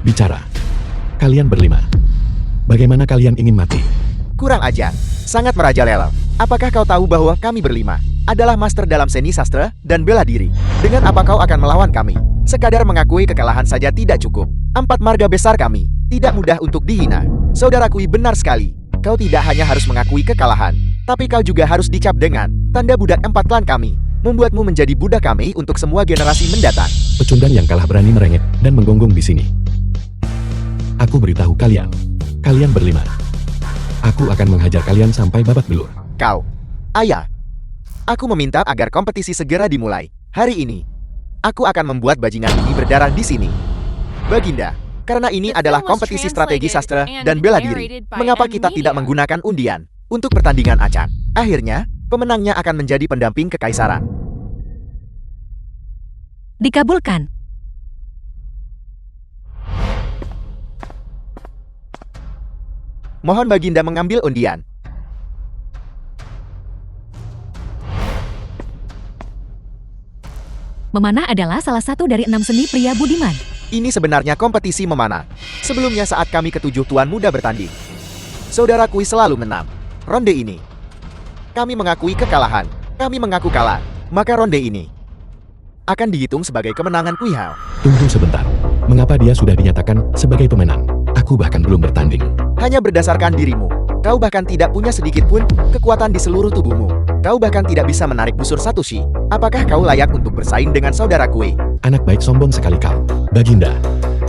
Bicara. Kalian berlima. Bagaimana kalian ingin mati? Kurang ajar. Sangat merajalela. Apakah kau tahu bahwa kami berlima adalah master dalam seni sastra dan bela diri? Dengan apa kau akan melawan kami? Sekadar mengakui kekalahan saja tidak cukup. 4 marga besar kami tidak mudah untuk dihina. Saudaraku benar sekali. Kau tidak hanya harus mengakui kekalahan, tapi kau juga harus dicap dengan tanda budak 4 klan kami. Membuatmu menjadi budak kami untuk semua generasi mendatang. Pecundang yang kalah berani merengek dan menggonggong di sini. Aku beritahu kalian. Kalian berlima. Aku akan menghajar kalian sampai babak belur. Kau, ayah. Aku meminta agar kompetisi segera dimulai. Hari ini, aku akan membuat bajingan ini berdarah di sini. Baginda, karena ini adalah kompetisi strategi sastra dan bela diri, mengapa kita tidak menggunakan undian untuk pertandingan acak? Akhirnya, pemenangnya akan menjadi pendamping kekaisaran. Dikabulkan. Mohon Baginda mengambil undian. Memanah adalah salah satu dari 6 seni pria budiman. Ini sebenarnya kompetisi memanah. Sebelumnya saat kami ketujuh tuan muda bertanding, saudaraku selalu menang. Ronde ini, kami mengakui kekalahan. Kami mengaku kalah. Maka ronde ini akan dihitung sebagai kemenangan Kuihao. Tunggu sebentar. Mengapa dia sudah dinyatakan sebagai pemenang? Aku bahkan belum bertanding. Hanya berdasarkan dirimu. Kau bahkan tidak punya sedikit pun kekuatan di seluruh tubuhmu. Kau bahkan tidak bisa menarik busur Satoshi. Apakah kau layak untuk bersaing dengan saudaraku? Anak baik sombong sekali kau. Baginda,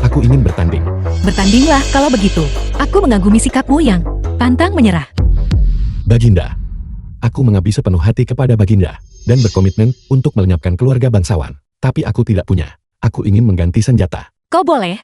aku ingin bertanding. Bertandinglah kalau begitu. Aku mengagumi sikapmu yang pantang menyerah. Baginda, aku mengabdi sepenuh hati kepada Baginda dan berkomitmen untuk melenyapkan keluarga bangsawan. Tapi aku tidak punya. Aku ingin mengganti senjata. Kau boleh.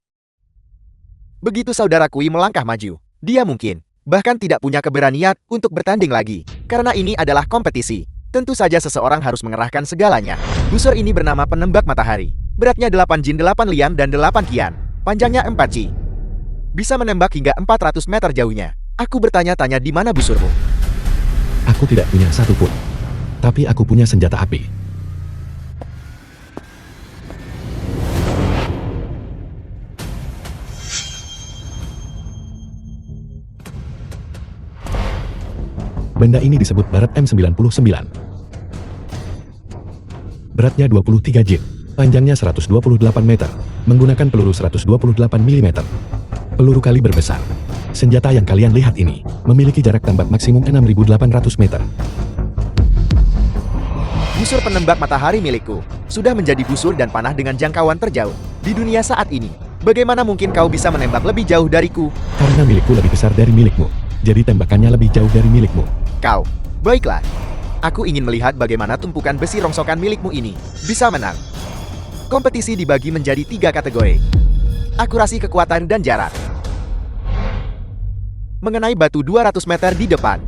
Begitu saudaraku melangkah maju, dia mungkin bahkan tidak punya keberanian untuk bertanding lagi. Karena ini adalah kompetisi. Tentu saja seseorang harus mengerahkan segalanya. Busur ini bernama penembak matahari. Beratnya 8 jin 8 liam dan 8 kian. Panjangnya 4 ci. Bisa menembak hingga 400 meter jauhnya. Aku bertanya-tanya di mana busurmu. Aku tidak punya satu pun. Tapi aku punya senjata api. Benda ini disebut Barat M99. Beratnya 23 jin, panjangnya 128 meter, menggunakan peluru 128 mm. Peluru kaliber besar. Senjata yang kalian lihat ini memiliki jarak tembak maksimum 6.800 meter. Busur penembak matahari milikku sudah menjadi busur dan panah dengan jangkauan terjauh di dunia saat ini. Bagaimana mungkin kau bisa menembak lebih jauh dariku? Karena milikku lebih besar dari milikmu, jadi tembakannya lebih jauh dari milikmu. Kau, baiklah. Aku ingin melihat bagaimana tumpukan besi rongsokan milikmu ini bisa menang. Kompetisi dibagi menjadi 3 kategori. Akurasi, kekuatan, dan jarak. Mengenai batu 200 meter di depan,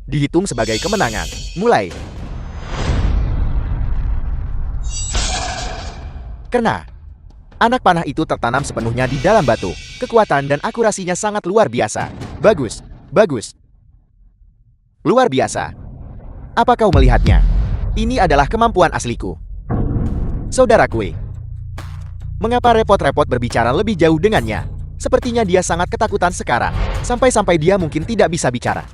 dihitung sebagai kemenangan. Mulai. Karena anak panah itu tertanam sepenuhnya di dalam batu. Kekuatan dan akurasinya sangat luar biasa. Bagus, bagus. Luar biasa. Apa kau melihatnya? Ini adalah kemampuan asliku. Saudaraku, mengapa repot-repot berbicara lebih jauh dengannya? Sepertinya dia sangat ketakutan sekarang. Sampai-sampai dia mungkin tidak bisa bicara.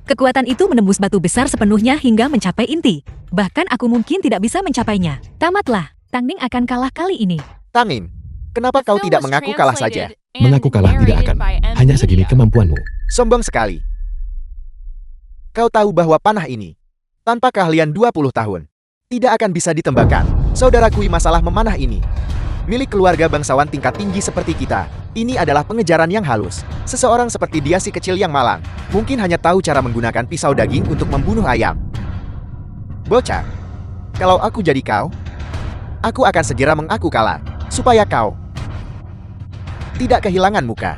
Kekuatan itu menembus batu besar sepenuhnya hingga mencapai inti. Bahkan aku mungkin tidak bisa mencapainya. Tamatlah. Tangning akan kalah kali ini. Tangin, kenapa kau tidak mengaku kalah saja? Mengaku kalah tidak akan. Hanya segini kemampuanmu. Sombong sekali. Kau tahu bahwa panah ini, tanpa keahlian 20 tahun, tidak akan bisa ditembakkan. Saudaraku, masalah memanah ini milik keluarga bangsawan tingkat tinggi seperti kita. Ini adalah pengejaran yang halus. Seseorang seperti dia si kecil yang malang, mungkin hanya tahu cara menggunakan pisau daging untuk membunuh ayam. Bocah, kalau aku jadi kau, aku akan segera mengaku kalah, supaya kau tidak kehilangan muka.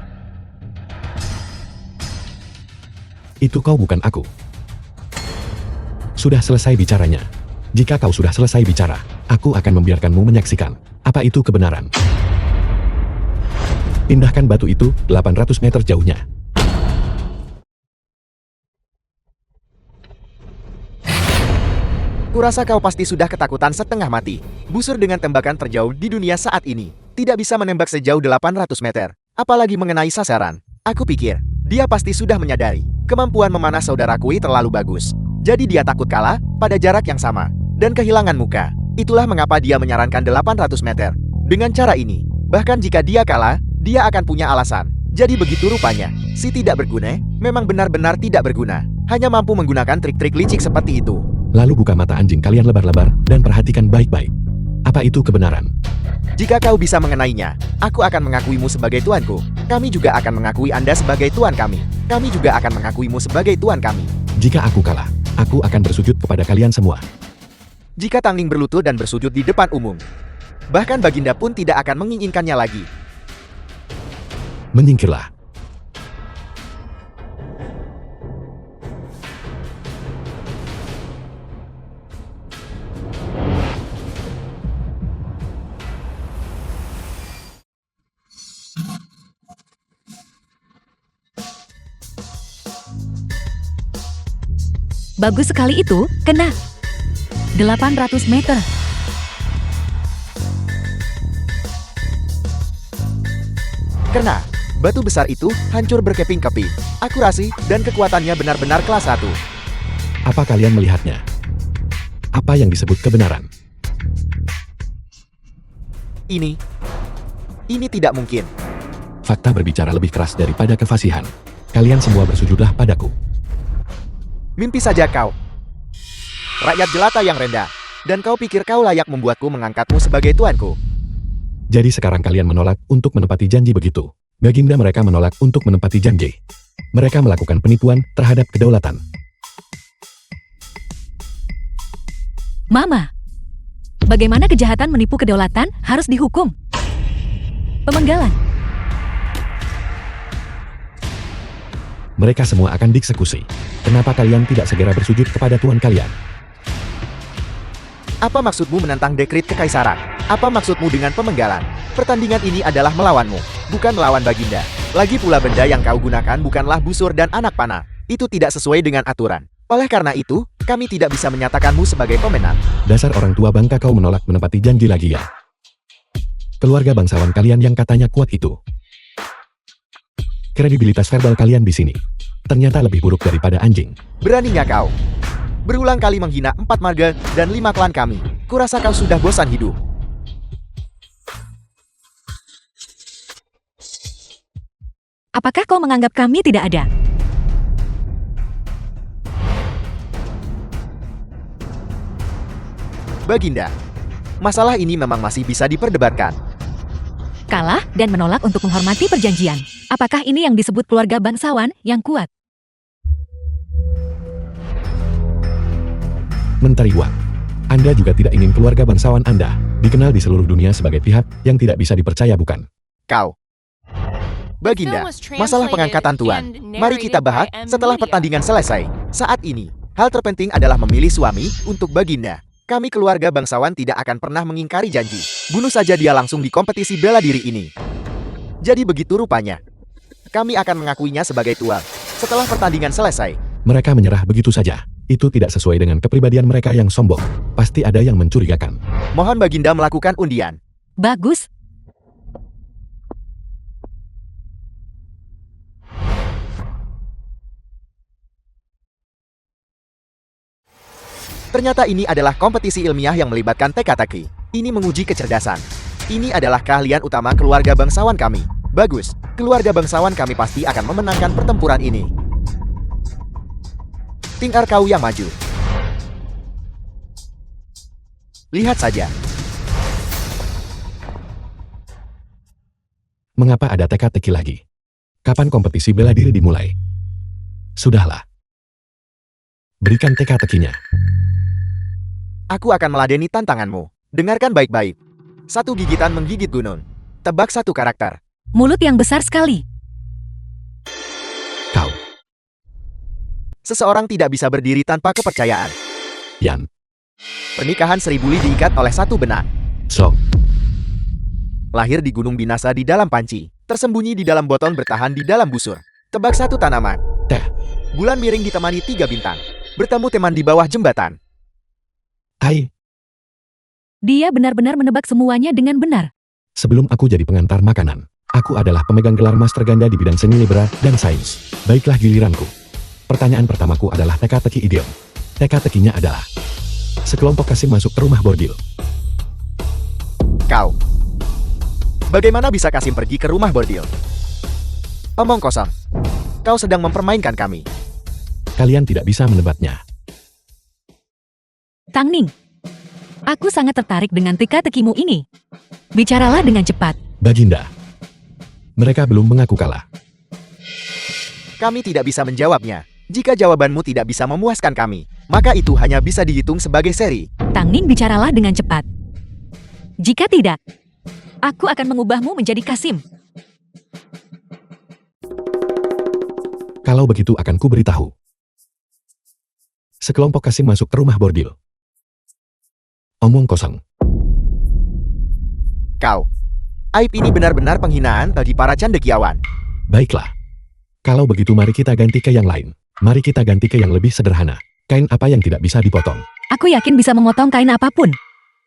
Itu kau, bukan aku. Sudah selesai bicaranya. Jika kau sudah selesai bicara, aku akan membiarkanmu menyaksikan. Apa itu kebenaran? Pindahkan batu itu 800 meter jauhnya. Kurasa kau pasti sudah ketakutan setengah mati. Busur dengan tembakan terjauh di dunia saat ini. Tidak bisa menembak sejauh 800 meter, apalagi mengenai sasaran. Aku pikir, dia pasti sudah menyadari, kemampuan memanah saudara Kui terlalu bagus. Jadi dia takut kalah, pada jarak yang sama, dan kehilangan muka. Itulah mengapa dia menyarankan 800 meter. Dengan cara ini, bahkan jika dia kalah, dia akan punya alasan. Jadi begitu rupanya, si tidak berguna, memang benar-benar tidak berguna. Hanya mampu menggunakan trik-trik licik seperti itu. Lalu buka mata anjing kalian lebar-lebar, dan perhatikan baik-baik. Apa itu kebenaran? Jika kau bisa mengenainya, aku akan mengakuimu sebagai tuanku. Kami juga akan mengakui Anda sebagai tuan kami. Kami juga akan mengakuimu sebagai tuan kami. Jika aku kalah, aku akan bersujud kepada kalian semua. Jika Tangning berlutut dan bersujud di depan umum, bahkan Baginda pun tidak akan menginginkannya lagi. Menyingkirlah. Bagus sekali itu, kena. 800 meter. Karena batu besar itu hancur berkeping-keping. Akurasi dan kekuatannya benar-benar kelas 1. Apa kalian melihatnya? Apa yang disebut kebenaran? Ini tidak mungkin. Fakta berbicara lebih keras daripada kefasihan. Kalian semua bersujudlah padaku. Mimpi saja kau. Rakyat jelata yang rendah. Dan kau pikir kau layak membuatku mengangkatmu sebagai tuanku. Jadi sekarang kalian menolak untuk menepati janji begitu. Baginda mereka menolak untuk menepati janji. Mereka melakukan penipuan terhadap kedaulatan. Mama, bagaimana kejahatan menipu kedaulatan harus dihukum? Pemenggalan. Mereka semua akan dieksekusi. Kenapa kalian tidak segera bersujud kepada tuan kalian? Apa maksudmu menentang dekrit kekaisaran? Apa maksudmu dengan pemenggalan? Pertandingan ini adalah melawanmu, bukan melawan Baginda. Lagi pula benda yang kau gunakan bukanlah busur dan anak panah. Itu tidak sesuai dengan aturan. Oleh karena itu, kami tidak bisa menyatakanmu sebagai pemenang. Dasar orang tua bangka kau menolak menepati janji lagi ya. Keluarga bangsawan kalian yang katanya kuat itu. Kredibilitas verbal kalian di sini ternyata lebih buruk daripada anjing. Beraninya kau berulang kali menghina 4 marga dan 5 klan kami. Kurasa kau sudah bosan hidup. Apakah kau menganggap kami tidak ada? Baginda, masalah ini memang masih bisa diperdebatkan. Kalah dan menolak untuk menghormati perjanjian. Apakah ini yang disebut keluarga bangsawan yang kuat? Menteri Wang, Anda juga tidak ingin keluarga bangsawan Anda dikenal di seluruh dunia sebagai pihak yang tidak bisa dipercaya, bukan? Kau. Baginda, masalah pengangkatan tuan. Mari kita bahas setelah pertandingan selesai. Saat ini, hal terpenting adalah memilih suami untuk Baginda. Kami keluarga bangsawan tidak akan pernah mengingkari janji. Bunuh saja dia langsung di kompetisi bela diri ini. Jadi begitu rupanya. Kami akan mengakuinya sebagai tuan. Setelah pertandingan selesai. Mereka menyerah begitu saja. Itu tidak sesuai dengan kepribadian mereka yang sombong. Pasti ada yang mencurigakan. Mohon Baginda melakukan undian. Bagus. Ternyata ini adalah kompetisi ilmiah yang melibatkan teka-teki. Ini menguji kecerdasan. Ini adalah keahlian utama keluarga bangsawan kami. Bagus, keluarga bangsawan kami pasti akan memenangkan pertempuran ini. Tingkar kau yang maju. Lihat saja. Mengapa ada teka-teki lagi? Kapan kompetisi bela diri dimulai? Sudahlah. Berikan teka-tekinya. Aku akan meladeni tantanganmu. Dengarkan baik-baik. 1 gigitan menggigit gunung. Tebak 1 karakter. Mulut yang besar sekali. Kau, Seseorang tidak bisa berdiri tanpa kepercayaan. Yan, Pernikahan 1000 li diikat oleh 1 benang. Song, Lahir di gunung binasa di dalam panci. Tersembunyi di dalam botol bertahan di dalam busur. Tebak 1 tanaman. Teh, Bulan miring ditemani 3 bintang. Bertemu teman di bawah jembatan. Tai, Dia benar-benar menebak semuanya dengan benar. Sebelum aku jadi pengantar makanan, aku adalah pemegang gelar Master Ganda di bidang seni libera dan sains. Baiklah giliranku. Pertanyaan pertamaku adalah teka-teki idiom. Teka-tekinya adalah sekelompok Kasim masuk ke rumah bordil. Kau. Bagaimana bisa Kasim pergi ke rumah bordil? Omong kosong. Kau sedang mempermainkan kami. Kalian tidak bisa menebaknya. Tang Ning, aku sangat tertarik dengan teka-tekimu ini. Bicaralah dengan cepat. Baginda. Mereka belum mengaku kalah. Kami tidak bisa menjawabnya. Jika jawabanmu tidak bisa memuaskan kami, maka itu hanya bisa dihitung sebagai seri. Tang Ning, bicaralah dengan cepat. Jika tidak, aku akan mengubahmu menjadi Kasim. Kalau begitu akan ku beritahu. Sekelompok Kasim masuk ke rumah bordil. Omong kosong. Kau. Aib ini benar-benar penghinaan bagi para cendekiawan. Baiklah. Kalau begitu mari kita ganti ke yang lain. Mari kita ganti ke yang lebih sederhana. Kain apa yang tidak bisa dipotong? Aku yakin bisa memotong kain apapun.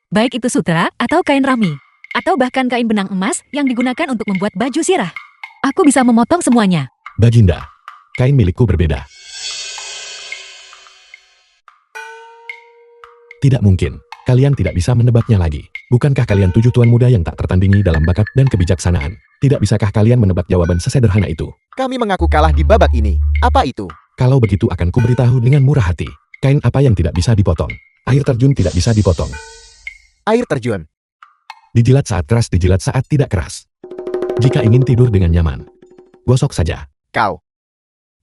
Baik itu sutra atau kain rami. Atau bahkan kain benang emas yang digunakan untuk membuat baju sirah. Aku bisa memotong semuanya. Baginda. Kain milikku berbeda. Tidak mungkin. Kalian tidak bisa menebaknya lagi. Bukankah kalian 7 tuan muda yang tak tertandingi dalam bakat dan kebijaksanaan? Tidak bisakah kalian menebak jawaban sesederhana itu? Kami mengaku kalah di babak ini. Apa itu? Kalau begitu akan kuberitahu dengan murah hati. Kain apa yang tidak bisa dipotong? Air terjun tidak bisa dipotong. Air terjun. Dijilat saat keras, dijilat saat tidak keras. Jika ingin tidur dengan nyaman, gosok saja. Kau.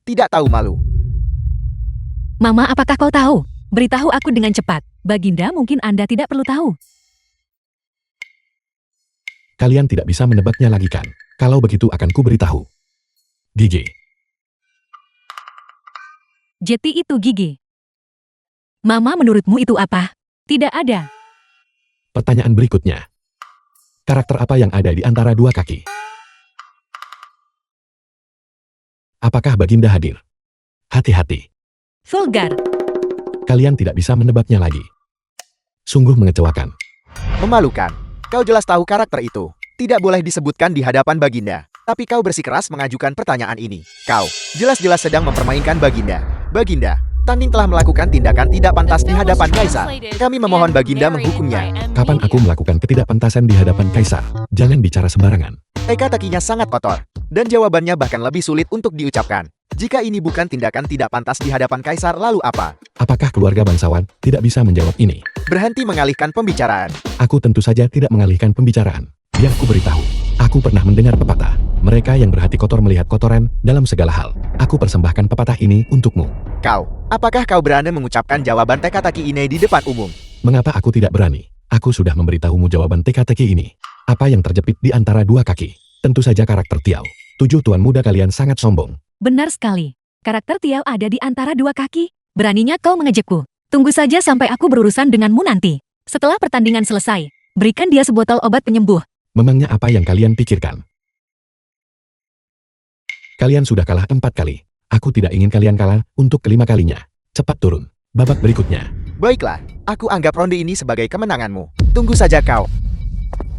Tidak tahu malu. Mama, apakah kau tahu? Beritahu aku dengan cepat. Baginda, mungkin Anda tidak perlu tahu. Kalian tidak bisa menebaknya lagi kan? Kalau begitu akan kuberitahu. Gigi. Jeti itu gigi. Mama, menurutmu itu apa? Tidak ada. Pertanyaan berikutnya. Karakter apa yang ada di antara dua kaki? Apakah Baginda hadir? Hati-hati. Vulgar. Kalian tidak bisa menebaknya lagi. Sungguh mengecewakan. Memalukan. Kau jelas tahu karakter itu. Tidak boleh disebutkan di hadapan Baginda. Tapi kau bersikeras mengajukan pertanyaan ini. Kau jelas-jelas sedang mempermainkan Baginda. Baginda, Tang Ning telah melakukan tindakan tidak pantas di hadapan Kaisar. Kami memohon Baginda menghukumnya. Kapan aku melakukan ketidakpantasan di hadapan Kaisar? Jangan bicara sembarangan. Teka-tekinya sangat kotor. Dan jawabannya bahkan lebih sulit untuk diucapkan. Jika ini bukan tindakan tidak pantas di hadapan Kaisar, lalu apa? Apakah keluarga bangsawan tidak bisa menjawab ini? Berhenti mengalihkan pembicaraan. Aku tentu saja tidak mengalihkan pembicaraan. Biar ku beritahu. Aku pernah mendengar pepatah. Mereka yang berhati kotor melihat kotoran dalam segala hal. Aku persembahkan pepatah ini untukmu. Kau, apakah kau berani mengucapkan jawaban teka-teki ini di depan umum? Mengapa aku tidak berani? Aku sudah memberitahumu jawaban teka-teki ini. Apa yang terjepit di antara dua kaki? Tentu saja karakter Tiao. 7 tuan muda kalian sangat sombong. Benar sekali. Karakter Tiao ada di antara dua kaki. Beraninya kau mengejekku. Tunggu saja sampai aku berurusan denganmu nanti. Setelah pertandingan selesai, berikan dia sebotol obat penyembuh. Memangnya apa yang kalian pikirkan? Kalian sudah kalah 4 kali. Aku tidak ingin kalian kalah untuk kelima kalinya. Cepat turun. Babak berikutnya. Baiklah, aku anggap ronde ini sebagai kemenanganmu. Tunggu saja kau.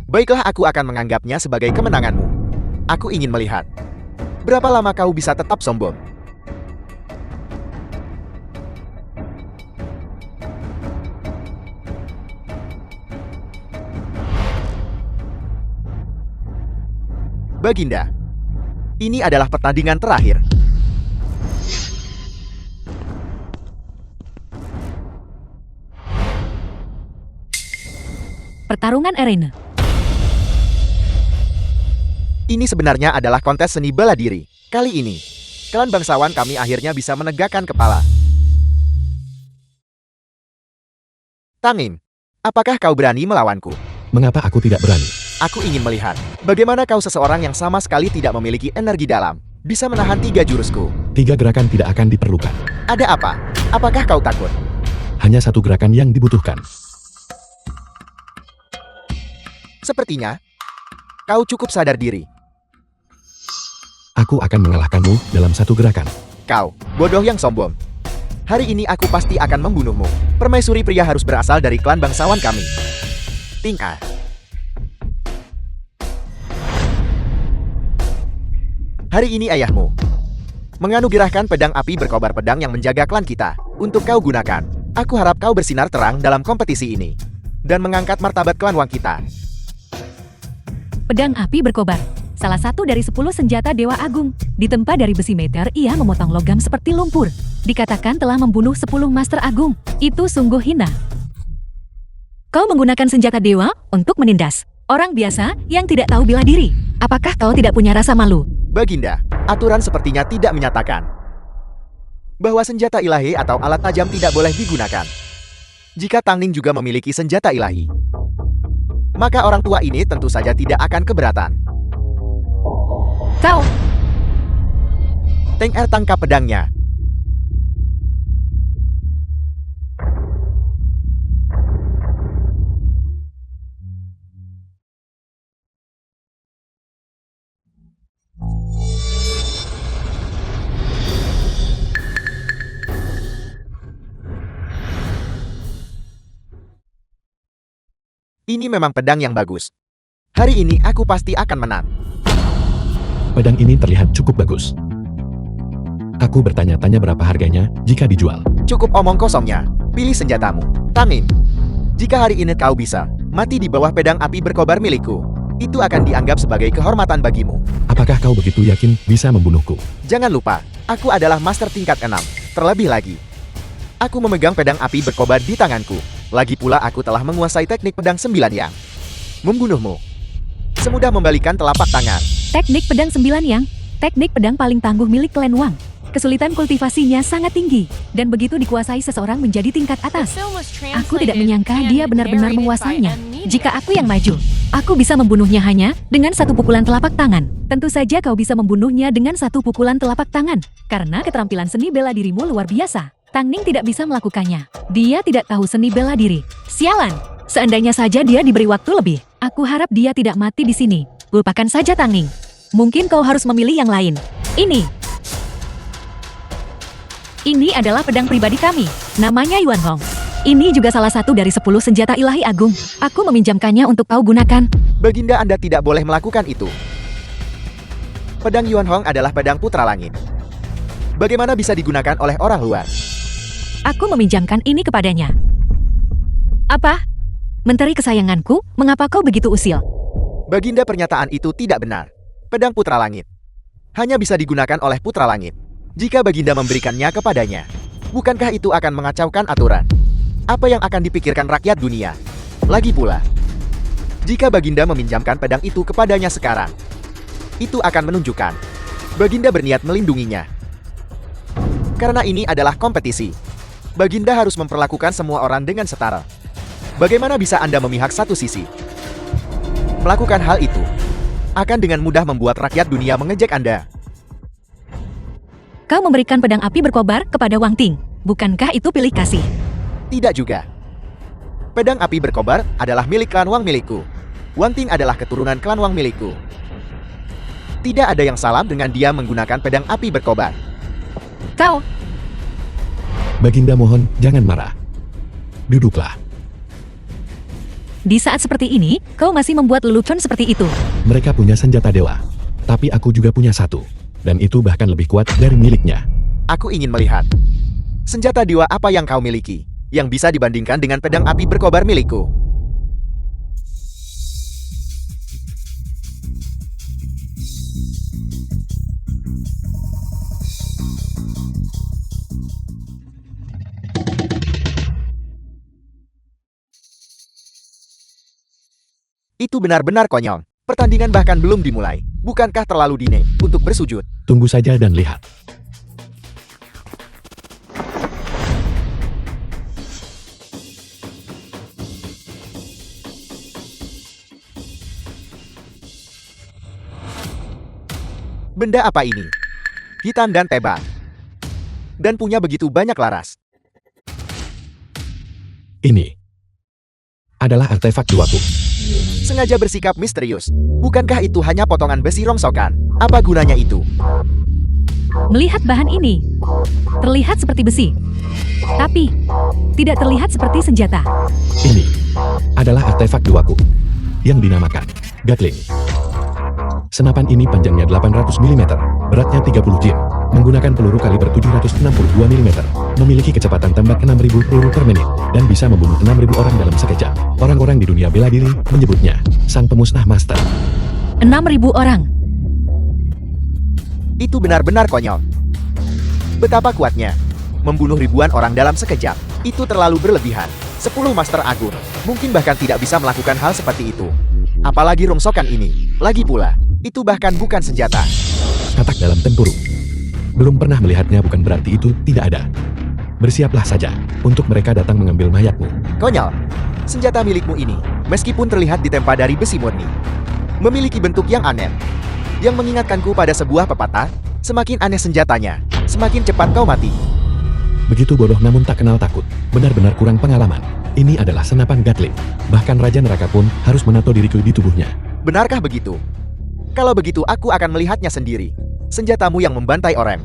Baiklah, aku akan menganggapnya sebagai kemenanganmu. Aku ingin melihat. Berapa lama kau bisa tetap sombong? Baginda, ini adalah pertandingan terakhir. Pertarungan arena. Ini sebenarnya adalah kontes seni bela diri. Kali ini, klan bangsawan kami akhirnya bisa menegakkan kepala. Tang Ning, apakah kau berani melawanku? Mengapa aku tidak berani? Aku ingin melihat bagaimana kau, seseorang yang sama sekali tidak memiliki energi dalam, bisa menahan 3 jurusku. 3 gerakan tidak akan diperlukan. Ada apa? Apakah kau takut? Hanya 1 gerakan yang dibutuhkan. Sepertinya kau cukup sadar diri. Aku akan mengalahkanmu dalam 1 gerakan. Kau, bodoh yang sombong. Hari ini aku pasti akan membunuhmu. Permaisuri pria harus berasal dari klan bangsawan kami. Ting A. Hari ini ayahmu menganugerahkan pedang api berkobar pedang yang menjaga klan kita untuk kau gunakan. Aku harap kau bersinar terang dalam kompetisi ini dan mengangkat martabat klan Wang kita. Pedang api berkobar. Salah satu dari 10 senjata Dewa Agung. Ditempa dari besi meter, ia memotong logam seperti lumpur. Dikatakan telah membunuh 10 Master Agung. Itu sungguh hina. Kau menggunakan senjata dewa untuk menindas orang biasa yang tidak tahu bela diri. Apakah kau tidak punya rasa malu? Baginda, aturan sepertinya tidak menyatakan bahwa senjata ilahi atau alat tajam tidak boleh digunakan. Jika Tangning juga memiliki senjata ilahi, maka orang tua ini tentu saja tidak akan keberatan. Kau! Teng Er tangkap pedangnya. Ini memang pedang yang bagus. Hari ini aku pasti akan menang. Pedang ini terlihat cukup bagus. Aku bertanya-tanya berapa harganya jika dijual. Cukup omong kosongnya. Pilih senjatamu, Tangning. Jika hari ini kau bisa mati di bawah pedang api berkobar milikku, itu akan dianggap sebagai kehormatan bagimu. Apakah kau begitu yakin bisa membunuhku? Jangan lupa, aku adalah master tingkat 6. Terlebih lagi, aku memegang pedang api berkobar di tanganku. Lagi pula aku telah menguasai teknik pedang 9 yang membunuhmu. Semudah membalikan telapak tangan. Teknik pedang 9 yang, teknik pedang paling tangguh milik klan Wang. Kesulitan kultivasinya sangat tinggi, dan begitu dikuasai seseorang menjadi tingkat atas. Aku tidak menyangka dia benar-benar menguasainya. Jika aku yang maju, aku bisa membunuhnya hanya dengan satu pukulan telapak tangan. Tentu saja kau bisa membunuhnya dengan satu pukulan telapak tangan, karena keterampilan seni bela dirimu luar biasa. Tangning tidak bisa melakukannya. Dia tidak tahu seni bela diri. Sialan! Seandainya saja dia diberi waktu lebih, aku harap dia tidak mati di sini. Lupakan saja Tangning. Mungkin kau harus memilih yang lain. Ini adalah pedang pribadi kami. Namanya Yuan Hong. Ini juga salah satu dari 10 senjata ilahi agung. Aku meminjamkannya untuk kau gunakan. Baginda, Anda tidak boleh melakukan itu. Pedang Yuan Hong adalah pedang putra langit. Bagaimana bisa digunakan oleh orang luar? Aku meminjamkan ini kepadanya. Apa? Menteri kesayanganku, mengapa kau begitu usil? Baginda, pernyataan itu tidak benar. Pedang putra langit hanya bisa digunakan oleh putra langit jika Baginda memberikannya kepadanya. Bukankah itu akan mengacaukan aturan? Apa yang akan dipikirkan rakyat dunia? Lagi pula, jika Baginda meminjamkan pedang itu kepadanya sekarang, itu akan menunjukkan Baginda berniat melindunginya. Karena ini adalah kompetisi, Baginda harus memperlakukan semua orang dengan setara. Bagaimana bisa Anda memihak satu sisi? Melakukan hal itu akan dengan mudah membuat rakyat dunia mengejek Anda. Kau memberikan pedang api berkobar kepada Wang Ting. Bukankah itu pilih kasih? Tidak juga. Pedang api berkobar adalah milik klan Wang milikku. Wang Ting adalah keturunan klan Wang milikku. Tidak ada yang salah dengan dia menggunakan pedang api berkobar. Kau! Baginda mohon, jangan marah. Duduklah. Di saat seperti ini, kau masih membuat lelucon seperti itu. Mereka punya senjata dewa. Tapi aku juga punya satu. Dan itu bahkan lebih kuat dari miliknya. Aku ingin melihat senjata dewa apa yang kau miliki, yang bisa dibandingkan dengan pedang api berkobar milikku. Itu benar-benar konyol. Pertandingan bahkan belum dimulai. Bukankah terlalu dini untuk bersujud? Tunggu saja dan lihat. Benda apa ini? Hitam dan tebal. Dan punya begitu banyak laras. Ini adalah artefak jiwaku. Sengaja bersikap misterius. Bukankah itu hanya potongan besi rongsokan? Apa gunanya itu? Melihat bahan ini, terlihat seperti besi. Tapi, tidak terlihat seperti senjata. Ini adalah artefak jiwaku yang dinamakan Gatling. Senapan ini panjangnya 800 mm, beratnya 30 jin, menggunakan peluru kaliber 762 mm, memiliki kecepatan tembak 6.000 peluru per menit, dan bisa membunuh 6.000 orang dalam sekejap. Orang-orang di dunia bela diri menyebutnya sang pemusnah master. 6.000 orang. Itu benar-benar konyol. Betapa kuatnya. Membunuh ribuan orang dalam sekejap. Itu terlalu berlebihan. 10 Master Agung mungkin bahkan tidak bisa melakukan hal seperti itu. Apalagi rongsokan ini. Lagi pula, itu bahkan bukan senjata. Katak dalam tempurung. Belum pernah melihatnya bukan berarti itu tidak ada. Bersiaplah saja untuk mereka datang mengambil mayatmu. Konyol. Senjata milikmu ini, meskipun terlihat ditempa dari besi murni, memiliki bentuk yang aneh. Yang mengingatkanku pada sebuah pepatah, semakin aneh senjatanya, semakin cepat kau mati. Begitu bodoh namun tak kenal takut, benar-benar kurang pengalaman. Ini adalah senapan Gatling. Bahkan Raja Neraka pun harus menato diriku di tubuhnya. Benarkah begitu? Kalau begitu aku akan melihatnya sendiri. Senjatamu yang membantai orang.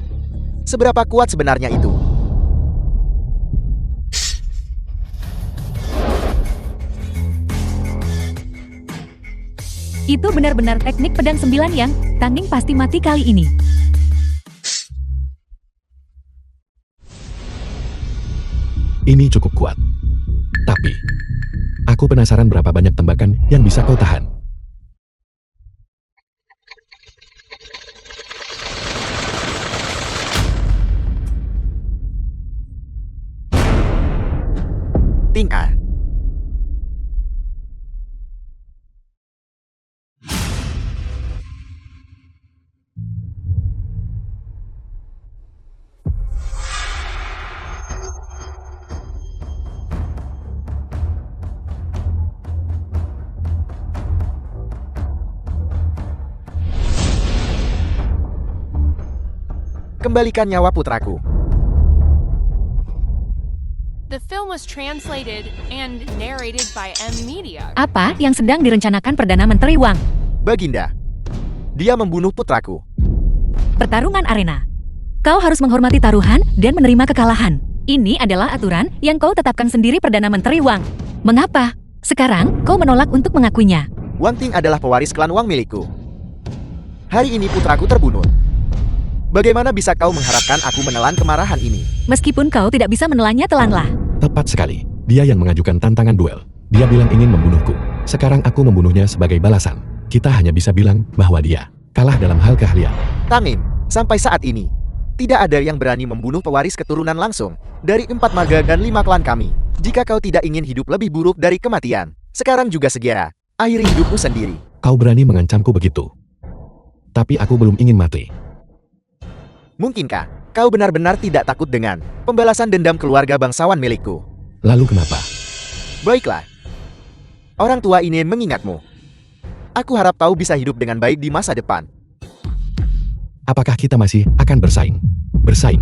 Seberapa kuat sebenarnya itu? Itu benar-benar teknik pedang 9 yang Tangning pasti mati kali ini. Ini cukup kuat. Tapi, aku penasaran berapa banyak tembakan yang bisa kau tahan. Ting A. Kembalikan nyawa putraku. The film was translated and narrated by M Media. Apa yang sedang direncanakan Perdana Menteri Wang? Baginda. Dia membunuh putraku. Pertarungan arena. Kau harus menghormati taruhan dan menerima kekalahan. Ini adalah aturan yang kau tetapkan sendiri Perdana Menteri Wang. Mengapa? Sekarang kau menolak untuk mengakuinya. Wang Ting adalah pewaris klan Wang milikku. Hari ini putraku terbunuh. Bagaimana bisa kau mengharapkan aku menelan kemarahan ini? Meskipun kau tidak bisa menelannya, telanlah. Tepat sekali. Dia yang mengajukan tantangan duel. Dia bilang ingin membunuhku. Sekarang aku membunuhnya sebagai balasan. Kita hanya bisa bilang bahwa dia kalah dalam hal keahlian. Tangin, sampai saat ini, tidak ada yang berani membunuh pewaris keturunan langsung dari 4 marga dan 5 klan kami. Jika kau tidak ingin hidup lebih buruk dari kematian, sekarang juga segera akhiri hidupmu sendiri. Kau berani mengancamku begitu. Tapi aku belum ingin mati. Mungkinkah kau benar-benar tidak takut dengan pembalasan dendam keluarga bangsawan milikku? Lalu kenapa? Baiklah. Orang tua ini mengingatmu. Aku harap kau bisa hidup dengan baik di masa depan. Apakah kita masih akan bersaing? Bersaing.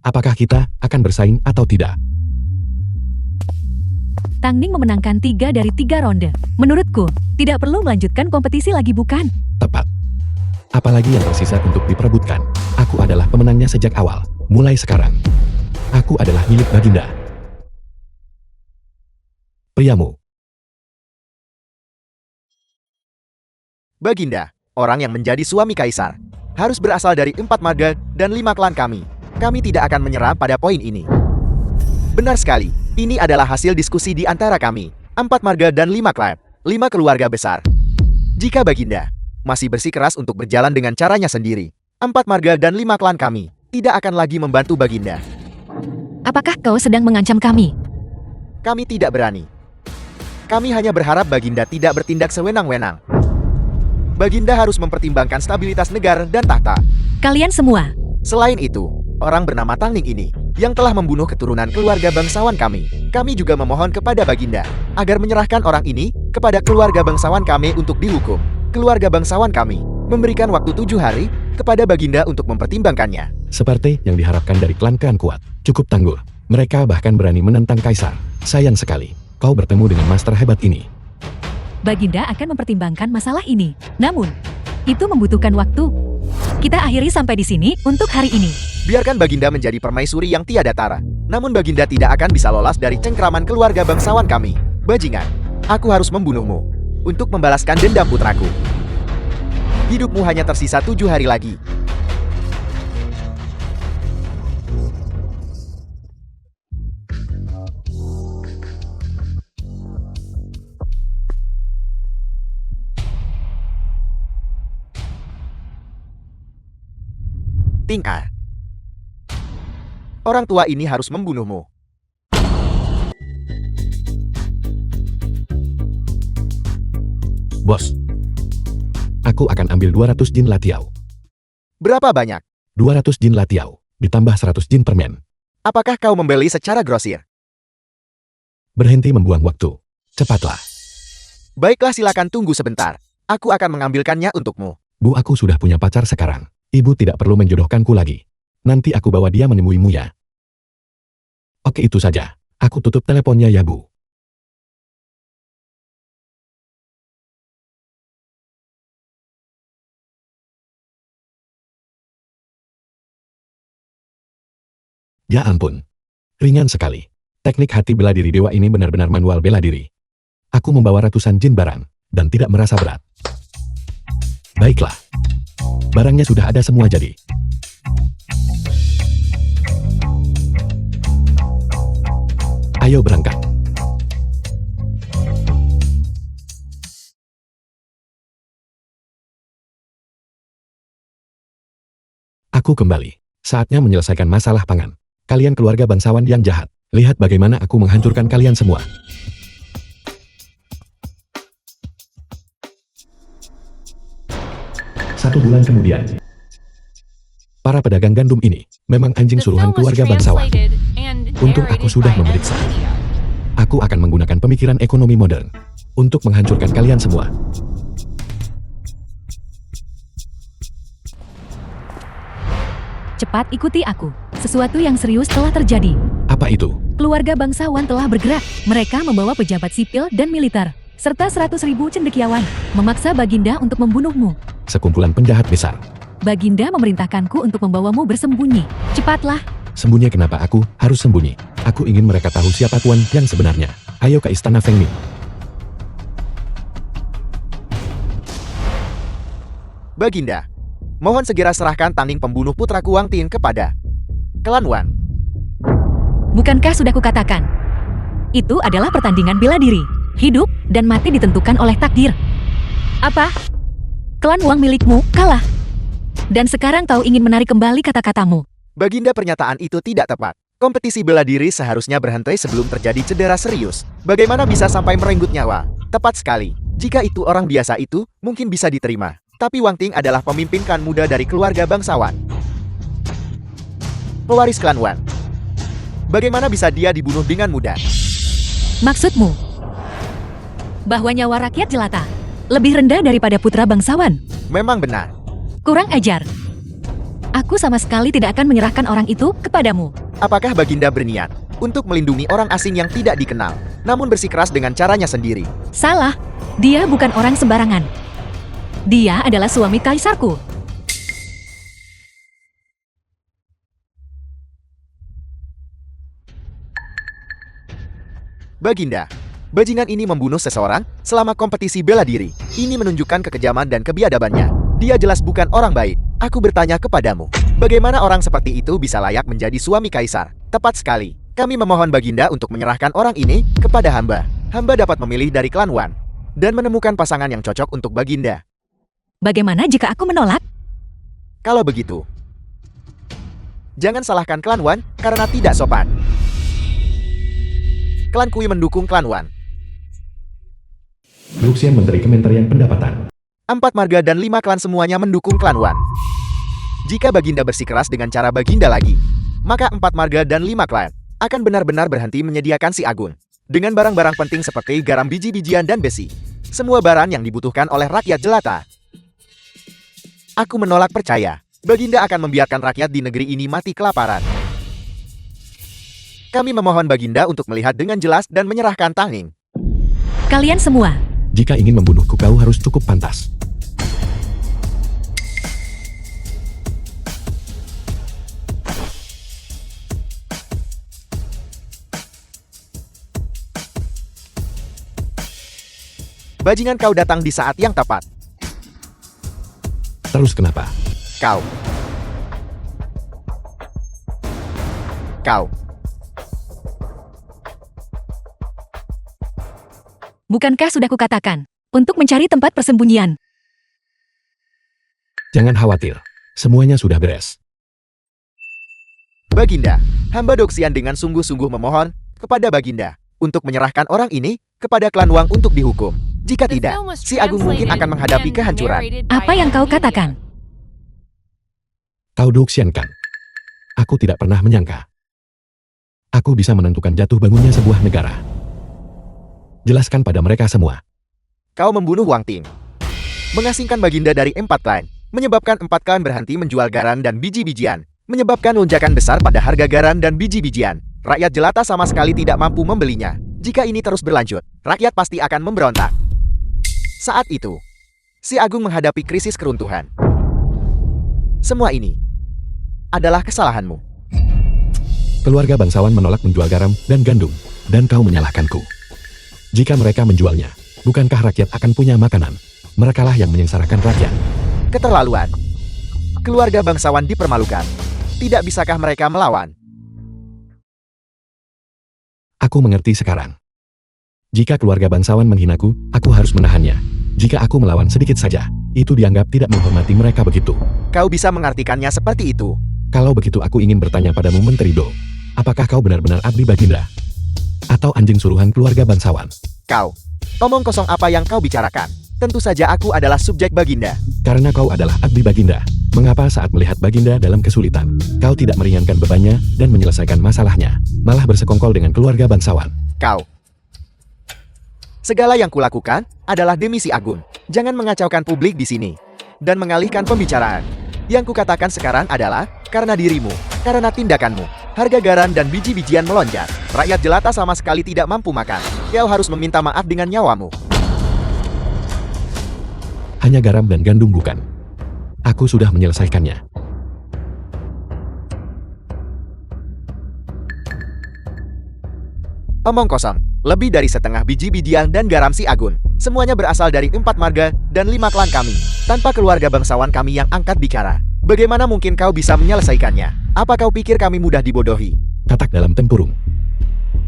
Apakah kita akan bersaing atau tidak? Tangning memenangkan 3 dari 3 ronde. Menurutku, tidak perlu melanjutkan kompetisi lagi, bukan? Tepat. Apalagi yang tersisa untuk diperebutkan. Aku adalah pemenangnya sejak awal. Mulai sekarang, aku adalah milik Baginda. Priamu. Baginda, orang yang menjadi suami kaisar, harus berasal dari 4 marga dan 5 klan kami. Kami tidak akan menyerah pada poin ini. Benar sekali, ini adalah hasil diskusi di antara kami, 4 marga dan 5 klan, 5 keluarga besar. Jika Baginda masih bersikeras untuk berjalan dengan caranya sendiri, 4 marga dan 5 klan kami tidak akan lagi membantu Baginda. Apakah kau sedang mengancam kami? Kami tidak berani. Kami hanya berharap Baginda tidak bertindak sewenang-wenang. Baginda harus mempertimbangkan stabilitas negara dan tahta. Kalian semua. Selain itu, orang bernama Tangning ini yang telah membunuh keturunan keluarga bangsawan kami. Kami juga memohon kepada Baginda agar menyerahkan orang ini kepada keluarga bangsawan kami untuk dihukum. Keluarga bangsawan kami memberikan waktu 7 hari kepada Baginda untuk mempertimbangkannya. Seperti yang diharapkan dari klan-klan kuat. Cukup tangguh. Mereka bahkan berani menentang kaisar. Sayang sekali, kau bertemu dengan master hebat ini. Baginda akan mempertimbangkan masalah ini. Namun, itu membutuhkan waktu. Kita akhiri sampai di sini untuk hari ini. Biarkan Baginda menjadi permaisuri yang tiada tara. Namun Baginda tidak akan bisa lolos dari cengkraman keluarga bangsawan kami. Bajingan, aku harus membunuhmu untuk membalaskan dendam putraku. Hidupmu hanya tersisa 7 hari lagi. Ting A. Orang tua ini harus membunuhmu. Bos. Aku akan ambil 200 jin latiau. Berapa banyak? 200 jin latiau, ditambah 100 jin permen. Apakah kau membeli secara grosir? Berhenti membuang waktu. Cepatlah. Baiklah, silakan tunggu sebentar. Aku akan mengambilkannya untukmu. Bu, aku sudah punya pacar sekarang. Ibu tidak perlu menjodohkanku lagi. Nanti aku bawa dia menemuimu ya. Oke, itu saja. Aku tutup teleponnya ya, Bu. Ya ampun. Ringan sekali. Teknik hati bela diri dewa ini benar-benar manual bela diri. Aku membawa ratusan jin barang, dan tidak merasa berat. Baiklah. Barangnya sudah ada semua jadi. Ayo berangkat. Aku kembali. Saatnya menyelesaikan masalah pangan. Kalian keluarga bangsawan yang jahat. Lihat bagaimana aku menghancurkan kalian semua. Satu bulan kemudian. Para pedagang gandum ini memang anjing The suruhan film was keluarga bangsawan. translated and Untung aku narrated sudah by memeriksa. NVIDIA. Aku akan menggunakan pemikiran ekonomi modern untuk menghancurkan kalian semua. Cepat ikuti aku. Sesuatu yang serius telah terjadi. Apa itu? Keluarga bangsawan telah bergerak. Mereka membawa pejabat sipil dan militer, serta 100.000 cendekiawan, memaksa Baginda untuk membunuhmu. Sekumpulan penjahat besar. Baginda memerintahkanku untuk membawamu bersembunyi. Cepatlah. Sembunyi, kenapa aku harus sembunyi? Aku ingin mereka tahu siapa tuan yang sebenarnya. Ayo ke istana Feng Ming. Baginda, mohon segera serahkan tanding pembunuh putraku Wang Tin kepada klan Wan. Bukankah sudah kukatakan? Itu adalah pertandingan bela diri. Hidup dan mati ditentukan oleh takdir. Apa? Klan Wang milikmu kalah. Dan sekarang kau ingin menarik kembali kata-katamu. Baginda, pernyataan itu tidak tepat. Kompetisi bela diri seharusnya berhenti sebelum terjadi cedera serius. Bagaimana bisa sampai merenggut nyawa? Tepat sekali. Jika itu orang biasa itu, mungkin bisa diterima. Tapi Wang Ting adalah pemimpin klan muda dari keluarga bangsawan. Pewaris klan Wan. Bagaimana bisa dia dibunuh dengan mudah? Maksudmu? Bahwa nyawa rakyat jelata lebih rendah daripada putra bangsawan? Memang benar. Kurang ajar. Aku sama sekali tidak akan menyerahkan orang itu kepadamu. Apakah Baginda berniat untuk melindungi orang asing yang tidak dikenal, namun bersikeras dengan caranya sendiri? Salah. Dia bukan orang sembarangan. Dia adalah suami kaisarku. Baginda, bajingan ini membunuh seseorang selama kompetisi bela diri. Ini menunjukkan kekejaman dan kebiadabannya. Dia jelas bukan orang baik. Aku bertanya kepadamu, bagaimana orang seperti itu bisa layak menjadi suami kaisar? Tepat sekali. Kami memohon Baginda untuk menyerahkan orang ini kepada hamba. Hamba dapat memilih dari klan Wan dan menemukan pasangan yang cocok untuk Baginda. Bagaimana jika aku menolak? Kalau begitu, jangan salahkan klan Wan karena tidak sopan. Klan Kui mendukung klan Wan. Luxian, Menteri Kementerian Pendapatan. 4 marga dan 5 klan semuanya mendukung klan Wan. Jika Baginda bersikeras dengan cara Baginda lagi, maka 4 marga dan 5 klan akan benar-benar berhenti menyediakan si Agun dengan barang-barang penting seperti garam, biji-bijian, dan besi. Semua barang yang dibutuhkan oleh rakyat jelata. Aku menolak percaya Baginda akan membiarkan rakyat di negeri ini mati kelaparan. Kami memohon Baginda untuk melihat dengan jelas dan menyerahkan tanding. Kalian semua. Jika ingin membunuhku, kau harus cukup pantas. Bajingan, kau datang di saat yang tepat. Terus kenapa? Kau. Bukankah sudah kukatakan, untuk mencari tempat persembunyian? Jangan khawatir. Semuanya sudah beres. Baginda, hamba Doxian dengan sungguh-sungguh memohon kepada Baginda untuk menyerahkan orang ini kepada klan Wang untuk dihukum. Jika The tidak, film was si Agung mungkin akan translated menghadapi and kehancuran. narrated by Apa yang kau MV. katakan? Kau Doxian kan? Aku tidak pernah menyangka. Aku bisa menentukan jatuh bangunnya sebuah negara. Jelaskan pada mereka semua. Kau membunuh Wang Ting, mengasingkan Baginda dari 4 klan, menyebabkan 4 klan berhenti menjual garam dan biji-bijian, menyebabkan lonjakan besar pada harga garam dan biji-bijian. Rakyat jelata sama sekali tidak mampu membelinya. Jika ini terus berlanjut, rakyat pasti akan memberontak. Saat itu, si Agung menghadapi krisis keruntuhan. Semua ini adalah kesalahanmu. Keluarga bangsawan menolak menjual garam dan gandum, dan kau menyalahkanku. Jika mereka menjualnya, bukankah rakyat akan punya makanan? Merekalah yang menyengsarakan rakyat. Keterlaluan. Keluarga bangsawan dipermalukan. Tidak bisakah mereka melawan? Aku mengerti sekarang. Jika keluarga bangsawan menghinaku, aku harus menahannya. Jika aku melawan sedikit saja, itu dianggap tidak menghormati mereka begitu. Kau bisa mengartikannya seperti itu. Kalau begitu aku ingin bertanya padamu Menteri Do. Apakah kau benar-benar abdi Baginda? Atau anjing suruhan keluarga bangsawan? Kau, omong kosong apa yang kau bicarakan? Tentu saja aku adalah subjek Baginda. Karena kau adalah abdi Baginda, mengapa saat melihat Baginda dalam kesulitan, kau tidak meringankan bebannya dan menyelesaikan masalahnya, malah bersekongkol dengan keluarga bangsawan? Kau. Segala yang kulakukan adalah demi si Agun. Jangan mengacaukan publik di sini dan mengalihkan pembicaraan. Yang kukatakan sekarang adalah karena dirimu, karena tindakanmu, harga garam dan biji-bijian melonjak. Rakyat jelata sama sekali tidak mampu makan. Kau harus meminta maaf dengan nyawamu. Hanya garam dan gandum bukan. Aku sudah menyelesaikannya. Omong kosong. Lebih dari setengah biji-bijian dan garam si Agun. Semuanya berasal dari 4 marga dan 5 klan kami. Tanpa keluarga bangsawan kami yang angkat bicara. Bagaimana mungkin kau bisa menyelesaikannya? Apa kau pikir kami mudah dibodohi? Katak dalam tempurung.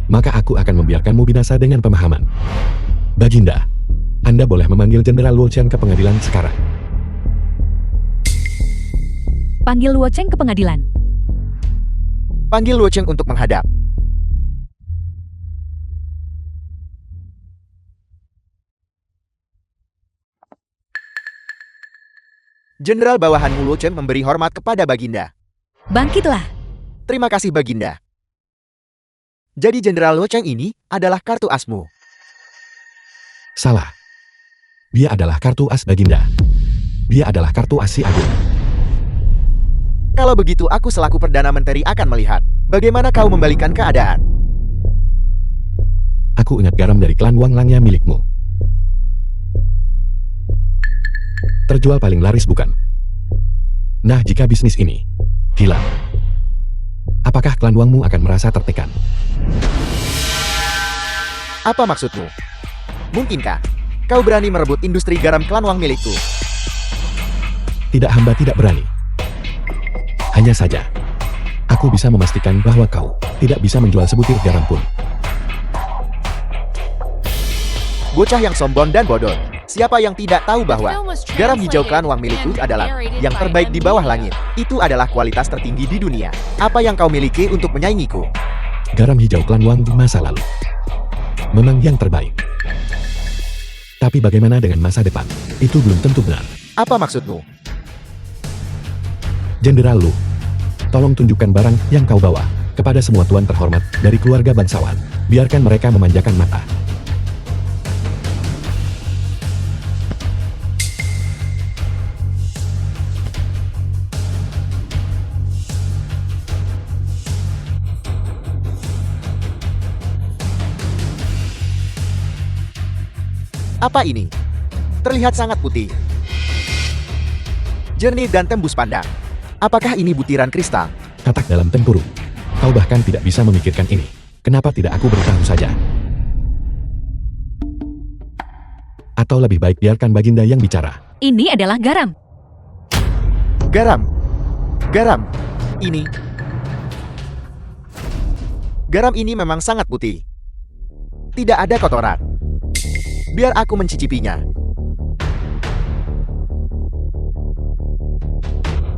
Maka aku akan membiarkanmu binasa dengan pemahaman. Baginda, Anda boleh memanggil Jenderal Luo Chen ke pengadilan sekarang. Panggil Luo Cheng ke pengadilan. Panggil Luo Cheng untuk menghadap. Jenderal bawahanmu Luo Cheng memberi hormat kepada Baginda. Bangkitlah. Terima kasih Baginda. Jadi Jenderal Luo Cheng ini adalah kartu asmu. Salah. Dia adalah kartu as Baginda. Dia adalah kartu as si Agung. Kalau begitu aku selaku Perdana Menteri akan melihat bagaimana kau membalikan keadaan. Aku ingat garam dari klan Wang Langnya milikmu. Terjual paling laris bukan? Nah, jika bisnis ini hilang, apakah klan Wangmu akan merasa tertekan? Apa maksudmu? Mungkinkah kau berani merebut industri garam klan Wang milikku? Tidak, hamba tidak berani. Hanya saja, aku bisa memastikan bahwa kau tidak bisa menjual sebutir garam pun. Bocah yang sombong dan bodoh. Siapa yang tidak tahu bahwa garam hijau klan Wang milikku adalah yang terbaik di bawah langit. Itu adalah kualitas tertinggi di dunia. Apa yang kau miliki untuk menyaingiku? Garam hijau klan Wang di masa lalu memang yang terbaik. Tapi bagaimana dengan masa depan? Itu belum tentu benar. Apa maksudmu? Jenderal Lu, tolong tunjukkan barang yang kau bawa kepada semua tuan terhormat dari keluarga bangsawan. Biarkan mereka memanjakan mata. Apa ini? Terlihat sangat putih, jernih dan tembus pandang. Apakah ini butiran kristal? Katak dalam tempurung. Kau bahkan tidak bisa memikirkan ini. Kenapa tidak aku beritahu saja? Atau lebih baik biarkan Baginda yang bicara. Ini adalah garam. Garam. Garam. Ini. Garam ini memang sangat putih. Tidak ada kotoran. Biar aku mencicipinya.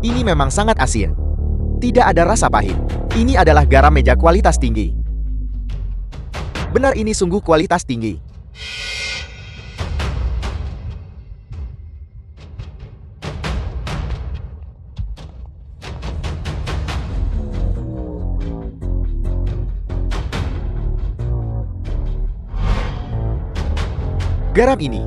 Ini memang sangat asin. Tidak ada rasa pahit. Ini adalah garam meja kualitas tinggi. Benar, ini sungguh kualitas tinggi. Garam ini.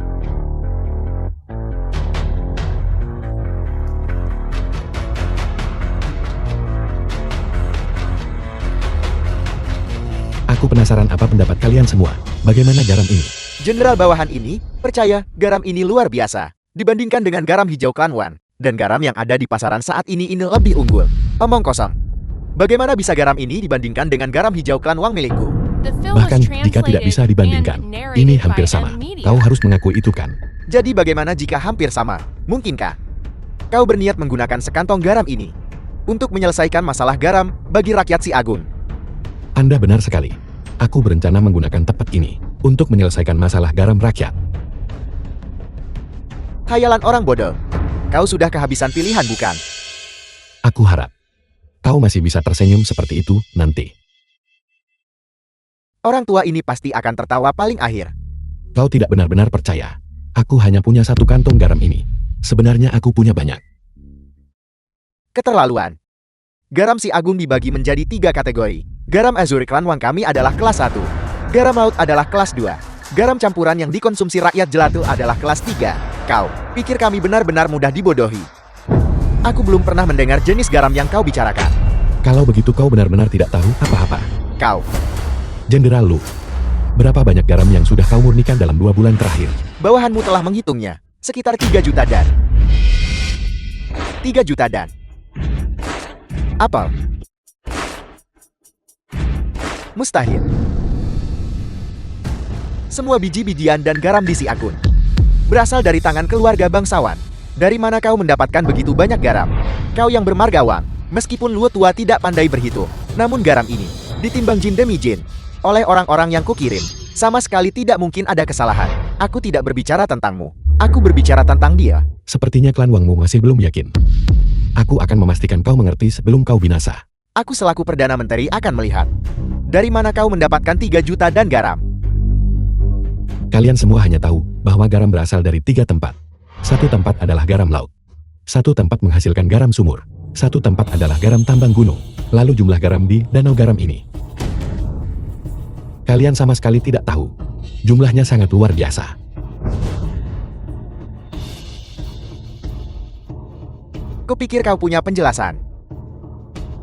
Aku penasaran apa pendapat kalian semua. Bagaimana garam ini? Jenderal bawahan ini, percaya, garam ini luar biasa. Dibandingkan dengan garam hijau Clan One, dan garam yang ada di pasaran saat ini lebih unggul. Omong kosong. Bagaimana bisa garam ini dibandingkan dengan garam hijau Clan Wang milikku? The film was Bahkan jika tidak bisa translated dibandingkan, and narrated ini by hampir sama. M Media. Kau harus mengakui itu kan? Jadi bagaimana jika hampir sama? Mungkinkah kau berniat menggunakan sekantong garam ini untuk menyelesaikan masalah garam bagi rakyat Si Agung? Anda benar sekali. Aku berencana menggunakan tempat ini untuk menyelesaikan masalah garam rakyat. Hayalan orang bodoh. Kau sudah kehabisan pilihan, bukan? Aku harap kau masih bisa tersenyum seperti itu nanti. Orang tua ini pasti akan tertawa paling akhir. Kau tidak benar-benar percaya. Aku hanya punya satu kantong garam ini. Sebenarnya aku punya banyak. Keterlaluan. Garam Si Agung dibagi menjadi 3 kategori. Garam Azuri Clan Wang kami adalah kelas 1. Garam laut adalah kelas 2. Garam campuran yang dikonsumsi rakyat jelata adalah kelas 3. Kau pikir kami benar-benar mudah dibodohi? Aku belum pernah mendengar jenis garam yang kau bicarakan. Kalau begitu kau benar-benar tidak tahu apa-apa. Kau, Jenderal Lu, berapa banyak garam yang sudah kau murnikan dalam 2 bulan terakhir? bawahanmu telah menghitungnya. Sekitar 3 juta dan. 3 juta dan. Apel. Mustahil. Semua biji-bijian dan garam di Si Agung berasal dari tangan keluarga bangsawan. Dari mana kau mendapatkan begitu banyak garam? Kau yang bermargawang, meskipun lu tua tidak pandai berhitung. Namun garam ini ditimbang jin demi jin oleh orang-orang yang kukirim. Sama sekali tidak mungkin ada kesalahan. Aku tidak berbicara tentangmu. Aku berbicara tentang dia. Sepertinya klan Wangmu masih belum yakin. Aku akan memastikan kau mengerti sebelum kau binasa. Aku selaku Perdana Menteri akan melihat. Dari mana kau mendapatkan 3 juta dan garam? Kalian semua hanya tahu bahwa garam berasal dari 3 tempat. Satu tempat adalah garam laut. Satu tempat menghasilkan garam sumur. Satu tempat adalah garam tambang gunung. Lalu jumlah garam di danau garam ini. Kalian sama sekali tidak tahu. Jumlahnya sangat luar biasa. Kupikir kau punya penjelasan.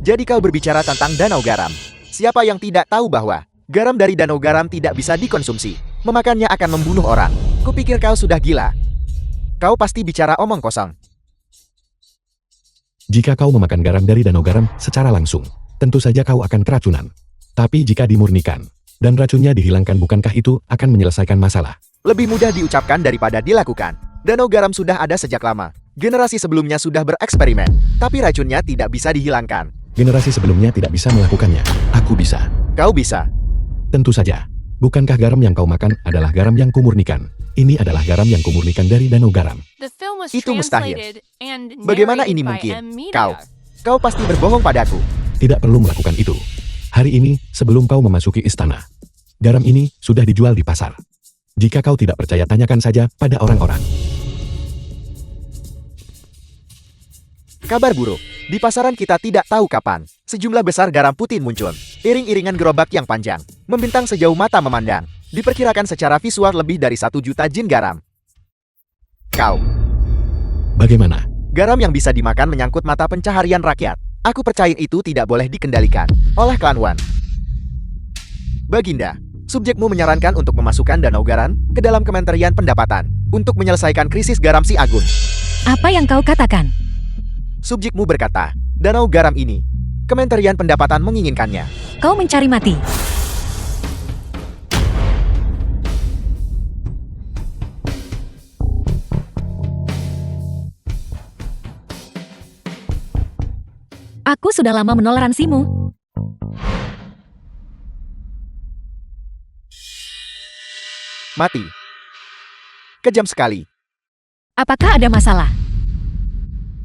Jadi kau berbicara tentang danau garam. Siapa yang tidak tahu bahwa garam dari danau garam tidak bisa dikonsumsi? Memakannya akan membunuh orang. Kupikir kau sudah gila. Kau pasti bicara omong kosong. Jika kau memakan garam dari danau garam secara langsung, tentu saja kau akan keracunan. Tapi jika dimurnikan, dan racunnya dihilangkan, bukankah itu akan menyelesaikan masalah? Lebih mudah diucapkan daripada dilakukan. Danau garam sudah ada sejak lama. Generasi sebelumnya sudah bereksperimen, tapi racunnya tidak bisa dihilangkan. Generasi sebelumnya tidak bisa melakukannya. Aku bisa. Kau bisa. Tentu saja. Bukankah garam yang kau makan adalah garam yang kumurnikan? Ini adalah garam yang kumurnikan dari danau garam. The film was Itu mustahil. translated and Bagaimana narrated ini by mungkin? M Media. Kau pasti berbohong padaku. Tidak perlu melakukan itu. Hari ini, sebelum kau memasuki istana, garam ini sudah dijual di pasar. Jika kau tidak percaya, tanyakan saja pada orang-orang. Kabar buruk. Di pasaran kita tidak tahu kapan sejumlah besar garam putih muncul. Iring-iringan gerobak yang panjang, membintang sejauh mata memandang. Diperkirakan secara visual lebih dari 1 juta jin garam. Kau. Bagaimana? Garam yang bisa dimakan menyangkut mata pencaharian rakyat. Aku percaya itu tidak boleh dikendalikan oleh Clan One. Baginda, subjekmu menyarankan untuk memasukkan danau garam ke dalam Kementerian Pendapatan untuk menyelesaikan krisis garam Si Agung. Apa yang kau katakan? Subjekmu berkata, danau garam ini, Kementerian Pendapatan menginginkannya. Kau mencari mati. Aku sudah lama menoleransimu. Mati. Kejam sekali. Apakah ada masalah?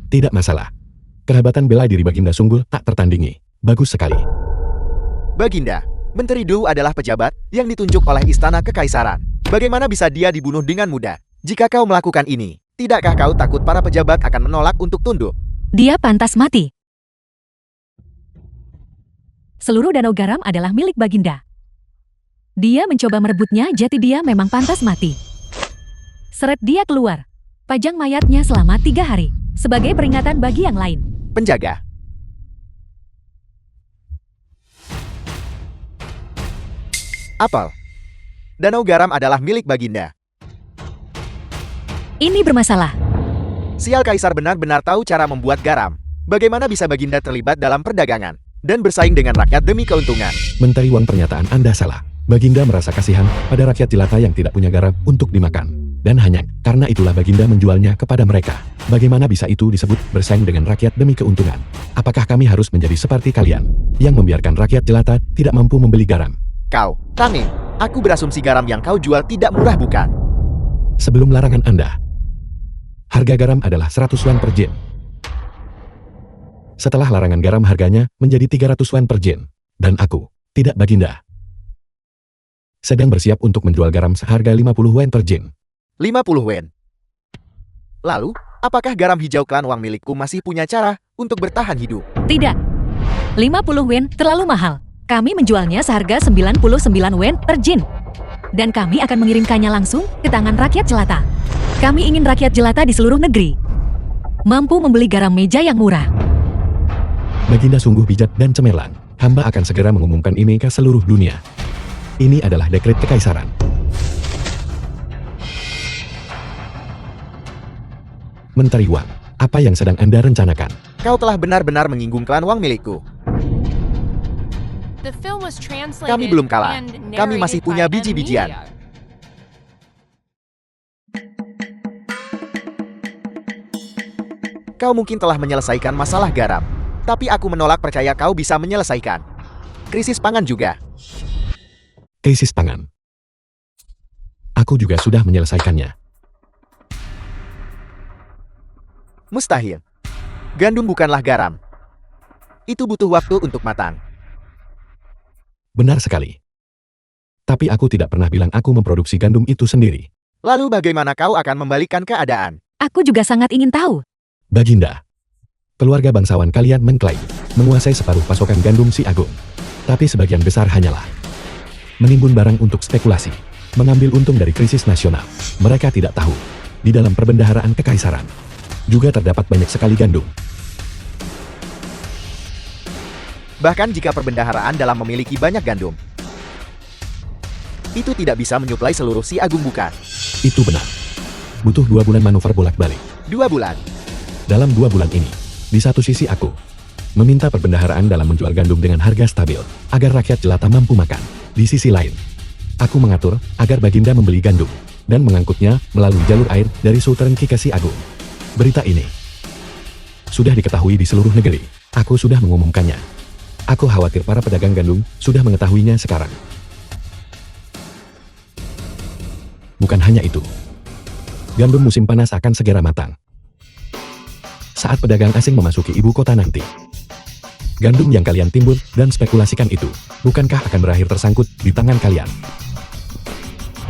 Tidak masalah. Kehebatan bela diri Baginda sungguh tak tertandingi. Bagus sekali. Baginda, Menteri Dou adalah pejabat yang ditunjuk oleh Istana Kekaisaran. Bagaimana bisa dia dibunuh dengan mudah? Jika kau melakukan ini, tidakkah kau takut para pejabat akan menolak untuk tunduk? Dia pantas mati. Seluruh danau garam adalah milik Baginda. Dia mencoba merebutnya, jadi dia memang pantas mati. Seret dia keluar. Pajang mayatnya selama 3 hari. Sebagai peringatan bagi yang lain. Penjaga. Apel. Danau garam adalah milik Baginda. Ini bermasalah. Sial Kaisar benar-benar tahu cara membuat garam. Bagaimana bisa Baginda terlibat dalam perdagangan dan bersaing dengan rakyat demi keuntungan? Menteri Wang, pernyataan Anda salah. Baginda merasa kasihan pada rakyat jelata yang tidak punya garam untuk dimakan. Dan hanya karena itulah Baginda menjualnya kepada mereka. Bagaimana bisa itu disebut bersaing dengan rakyat demi keuntungan? Apakah kami harus menjadi seperti kalian, yang membiarkan rakyat jelata tidak mampu membeli garam? Kau, Tangeng, aku berasumsi garam yang kau jual tidak murah bukan? Sebelum larangan Anda, harga garam adalah 100 yuan per jin. Setelah larangan garam harganya menjadi 300 yuan per jin. Dan aku, tidak Baginda, sedang bersiap untuk menjual garam seharga 50 yuan per jin. 50 yuan. Lalu, apakah garam hijau klan Wang milikku masih punya cara untuk bertahan hidup? Tidak. 50 yuan terlalu mahal. Kami menjualnya seharga 99 yuan per jin. Dan kami akan mengirimkannya langsung ke tangan rakyat jelata. Kami ingin rakyat jelata di seluruh negeri mampu membeli garam meja yang murah. Baginda sungguh bijak dan cemerlang. Hamba akan segera mengumumkan ini ke seluruh dunia. Ini adalah dekret kekaisaran. Menteri Wang, apa yang sedang Anda rencanakan? Kau telah benar-benar menyinggung klan Wang milikku. The film was translated Kami belum kalah. and Kami masih narrated punya by biji-bijian. Media. Kau mungkin telah menyelesaikan masalah garam. Tapi aku menolak percaya kau bisa menyelesaikan krisis pangan juga. Krisis pangan. Aku juga sudah menyelesaikannya. Mustahil. Gandum bukanlah garam. Itu butuh waktu untuk matang. Benar sekali. Tapi aku tidak pernah bilang aku memproduksi gandum itu sendiri. Lalu bagaimana kau akan membalikkan keadaan? Aku juga sangat ingin tahu. Baginda, keluarga bangsawan kalian mengklaim menguasai separuh pasokan gandum si Agung. Tapi sebagian besar hanyalah menimbun barang untuk spekulasi, mengambil untung dari krisis nasional. Mereka tidak tahu, di dalam perbendaharaan kekaisaran juga terdapat banyak sekali gandum. Bahkan jika perbendaharaan dalam memiliki banyak gandum, itu tidak bisa menyuplai seluruh si Agung bukan? Itu benar. Butuh 2 bulan manuver bolak-balik. 2 bulan. Dalam 2 bulan ini, di satu sisi aku meminta perbendaharaan dalam menjual gandum dengan harga stabil, agar rakyat jelata mampu makan. Di sisi lain, aku mengatur agar Baginda membeli gandum dan mengangkutnya melalui jalur air dari Sultan Kikasi Agung. Berita ini sudah diketahui di seluruh negeri. Aku sudah mengumumkannya. Aku khawatir para pedagang gandum sudah mengetahuinya sekarang. Bukan hanya itu, gandum musim panas akan segera matang. Saat pedagang asing memasuki ibu kota nanti, gandum yang kalian timbun dan spekulasikan itu, bukankah akan berakhir tersangkut di tangan kalian?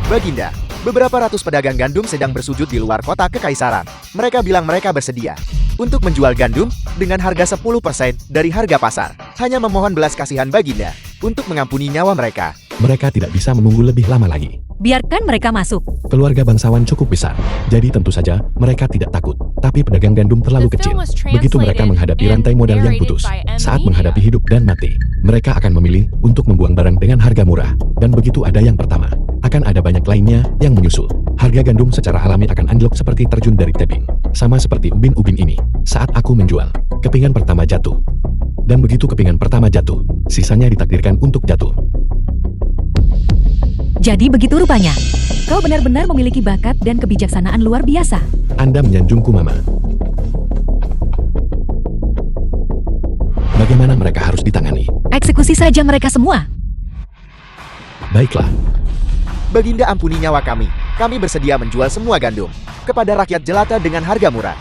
Baginda, beberapa ratus pedagang gandum sedang bersujud di luar kota kekaisaran. Mereka bilang mereka bersedia untuk menjual gandum dengan harga 10% dari harga pasar. Hanya memohon belas kasihan Baginda untuk mengampuni nyawa mereka. Mereka tidak bisa menunggu lebih lama lagi. Biarkan mereka masuk. Keluarga bangsawan cukup besar, jadi tentu saja mereka tidak takut. Tapi pedagang gandum terlalu The kecil. film was Begitu mereka translated menghadapi and rantai modal yang narrated putus, by M. saat Media. menghadapi hidup dan mati, mereka akan memilih untuk membuang barang dengan harga murah. Dan begitu ada yang pertama, akan ada banyak lainnya yang menyusul. Harga gandum secara alami akan anjlok seperti terjun dari tebing. Sama seperti ubin-ubin ini. Saat aku menjual, kepingan pertama jatuh. Dan begitu kepingan pertama jatuh, sisanya ditakdirkan untuk jatuh. Jadi begitu rupanya. Kau benar-benar memiliki bakat dan kebijaksanaan luar biasa. Anda menyanjungku, Mama. Bagaimana mereka harus ditangani? Eksekusi saja mereka semua. Baiklah, Baginda ampuni nyawa kami. Kami bersedia menjual semua gandum kepada rakyat jelata dengan harga murah.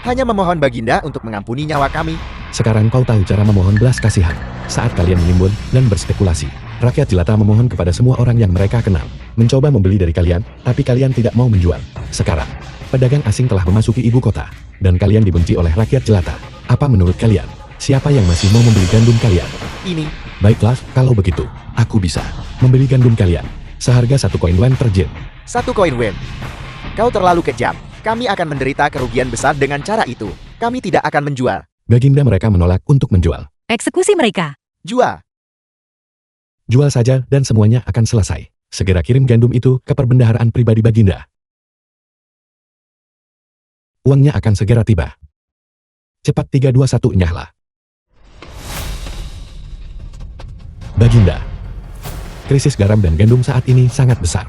Hanya memohon Baginda untuk mengampuni nyawa kami. sekarang kau tahu cara memohon belas kasihan. Saat kalian menimbun dan berspekulasi, rakyat jelata memohon kepada semua orang yang mereka kenal, mencoba membeli dari kalian, tapi kalian tidak mau menjual. Sekarang, pedagang asing telah memasuki ibu kota, dan kalian dibenci oleh rakyat jelata. Apa menurut kalian? Siapa yang masih mau membeli gandum kalian? Ini, Baiklah, kalau begitu, aku bisa membeli gandum kalian seharga 1 koin wen per jin. 1 koin wen. Kau terlalu kejam. Kami akan menderita kerugian besar dengan cara itu. Kami tidak akan menjual. Baginda mereka menolak untuk menjual. Eksekusi mereka. Jual. Jual saja dan semuanya akan selesai. Segera kirim gandum itu ke perbendaharaan pribadi Baginda. Uangnya akan segera tiba. Cepat 3, 2, 1 nyahlah. Baginda. Krisis garam dan gandum saat ini sangat besar.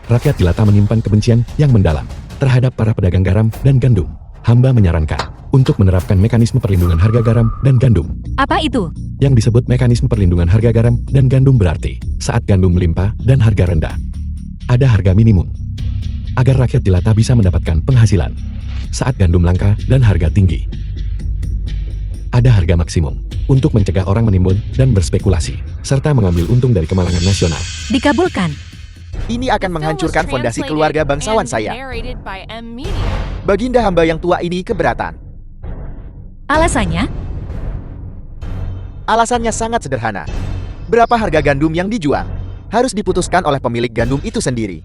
Rakyat jelata menyimpan kebencian yang mendalam terhadap para pedagang garam dan gandum. Hamba menyarankan untuk menerapkan mekanisme perlindungan harga garam dan gandum. Apa itu? Yang disebut mekanisme perlindungan harga garam dan gandum berarti saat gandum melimpah dan harga rendah, ada harga minimum agar rakyat jelata bisa mendapatkan penghasilan. Saat gandum langka dan harga tinggi, ada harga maksimum untuk mencegah orang menimbun dan berspekulasi, serta mengambil untung dari kemalangan nasional. Dikabulkan. Ini akan menghancurkan fondasi keluarga bangsawan saya. Narrated by M Media. Baginda hamba yang tua ini keberatan. Alasannya? Alasannya sangat sederhana. Berapa harga gandum yang dijual? Harus diputuskan oleh pemilik gandum itu sendiri.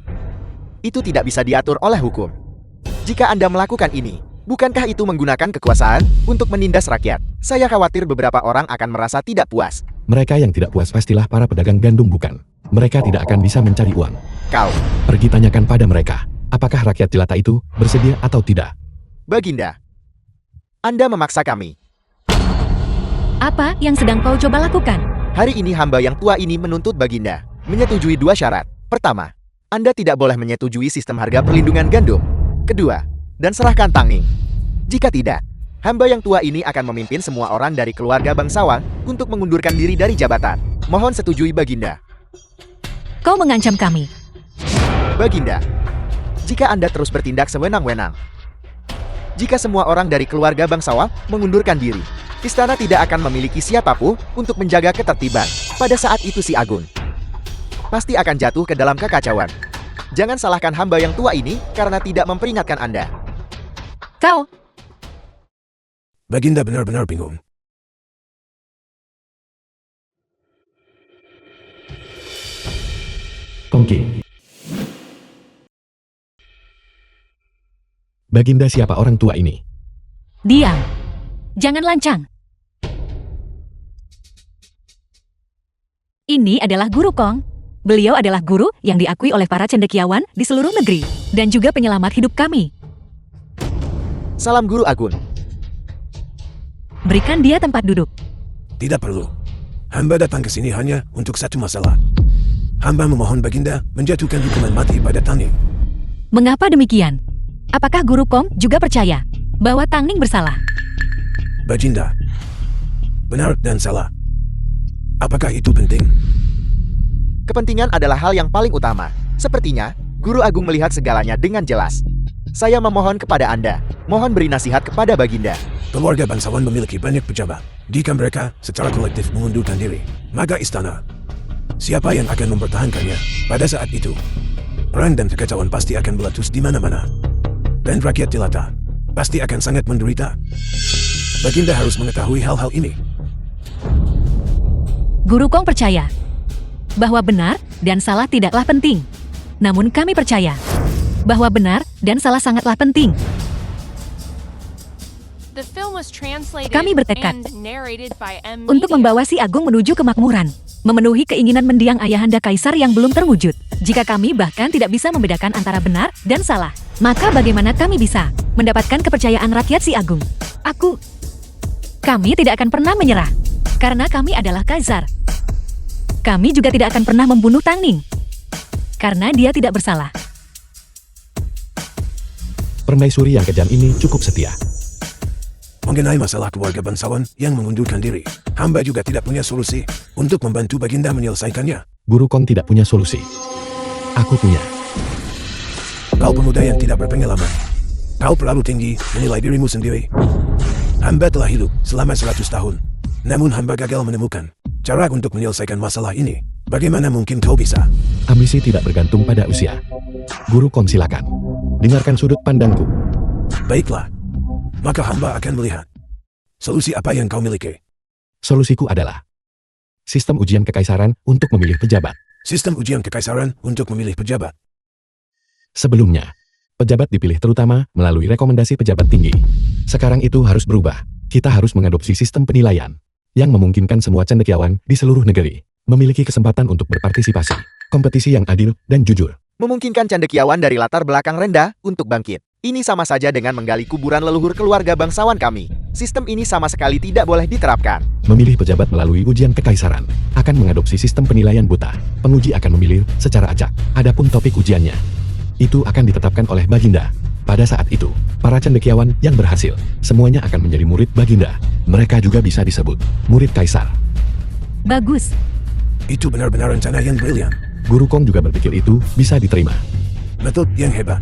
Itu tidak bisa diatur oleh hukum. Jika Anda melakukan ini, bukankah itu menggunakan kekuasaan untuk menindas rakyat? Saya khawatir beberapa orang akan merasa tidak puas. Mereka yang tidak puas pastilah para pedagang gandum bukan. Mereka tidak akan bisa mencari uang. Kau, Pergi tanyakan pada mereka, apakah rakyat jelata itu bersedia atau tidak. Baginda. Anda memaksa kami. Apa yang sedang kau coba lakukan? Hari ini hamba yang tua ini menuntut Baginda menyetujui 2 syarat. Pertama, Anda tidak boleh menyetujui sistem harga perlindungan gandum. Kedua, dan serahkan Tangning. Jika tidak, hamba yang tua ini akan memimpin semua orang dari keluarga bangsawan untuk mengundurkan diri dari jabatan. Mohon setujui Baginda. Kau mengancam kami. Baginda, jika Anda terus bertindak sewenang-wenang, jika semua orang dari keluarga bangsawan mengundurkan diri, istana tidak akan memiliki siapapun untuk menjaga ketertiban. Pada saat itu si Agung pasti akan jatuh ke dalam kekacauan. Jangan salahkan hamba yang tua ini karena tidak memperingatkan Anda. Kau. Baginda benar-benar bingung. Kongking. Baginda siapa orang tua ini? Diam. Jangan lancang. Ini adalah Guru Kong. Beliau adalah guru yang diakui oleh para cendekiawan di seluruh negeri dan juga penyelamat hidup kami. Salam Guru Agung. Berikan dia tempat duduk. Tidak perlu. Hamba datang ke sini hanya untuk satu masalah. Hamba memohon Baginda menjatuhkan hukuman mati pada Tangning. Mengapa demikian? Apakah Guru Kong juga percaya bahwa Tangning bersalah? Baginda, benar dan salah. Apakah itu penting? Kepentingan adalah hal yang paling utama. Sepertinya, Guru Agung melihat segalanya dengan jelas. Saya memohon kepada Anda, mohon beri nasihat kepada Baginda. Keluarga bangsawan memiliki banyak pejabat. Jika mereka secara kolektif mengundurkan diri, maka istana, siapa yang akan mempertahankannya? Pada saat itu, perang dan kekacauan pasti akan meletus di mana-mana. Dan rakyat jelata pasti akan sangat menderita. Baginda harus mengetahui hal-hal ini. Guru Kong percaya bahwa benar dan salah tidaklah penting. Namun kami percaya bahwa benar dan salah sangatlah penting. The film was translated Kami bertekad and narrated by M untuk Media. membawa si Agung menuju kemakmuran, memenuhi keinginan mendiang ayahanda kaisar yang belum terwujud. Jika kami bahkan tidak bisa membedakan antara benar dan salah, maka bagaimana kami bisa mendapatkan kepercayaan rakyat si Agung? Kami tidak akan pernah menyerah, karena kami adalah kaisar. Kami juga tidak akan pernah membunuh Tangning, karena dia tidak bersalah. Permaisuri yang kejam ini cukup setia. Mengenai masalah keluarga bangsawan yang mengundurkan diri, hamba juga tidak punya solusi untuk membantu Baginda menyelesaikannya. Guru Kong tidak punya solusi. Aku punya. Kau pemuda yang tidak berpengalaman. Kau terlalu tinggi menilai dirimu sendiri. Hamba telah hidup selama 100 tahun. Namun hamba gagal menemukan cara untuk menyelesaikan masalah ini. Bagaimana mungkin kau bisa? Ambisi tidak bergantung pada usia. Guru Kong silakan. Dengarkan sudut pandangku. Baiklah. Maka hamba akan melihat. Solusi apa yang kau miliki? Solusiku adalah sistem ujian kekaisaran untuk memilih pejabat. Sistem ujian kekaisaran untuk memilih pejabat. Sebelumnya, pejabat dipilih terutama melalui rekomendasi pejabat tinggi. Sekarang itu harus berubah. Kita harus mengadopsi sistem penilaian yang memungkinkan semua cendekiawan di seluruh negeri memiliki kesempatan untuk berpartisipasi. Kompetisi yang adil dan jujur. Memungkinkan cendekiawan dari latar belakang rendah untuk bangkit. Ini sama saja dengan menggali kuburan leluhur keluarga bangsawan kami. Sistem ini sama sekali tidak boleh diterapkan. Memilih pejabat melalui ujian kekaisaran akan mengadopsi sistem penilaian buta. Penguji akan memilih secara acak. Adapun topik ujiannya, itu akan ditetapkan oleh Baginda. Pada saat itu, para cendekiawan yang berhasil, semuanya akan menjadi murid Baginda. Mereka juga bisa disebut murid kaisar. Bagus. Itu benar-benar rencana yang brilian. Guru Kong juga berpikir itu bisa diterima. Metode yang hebat.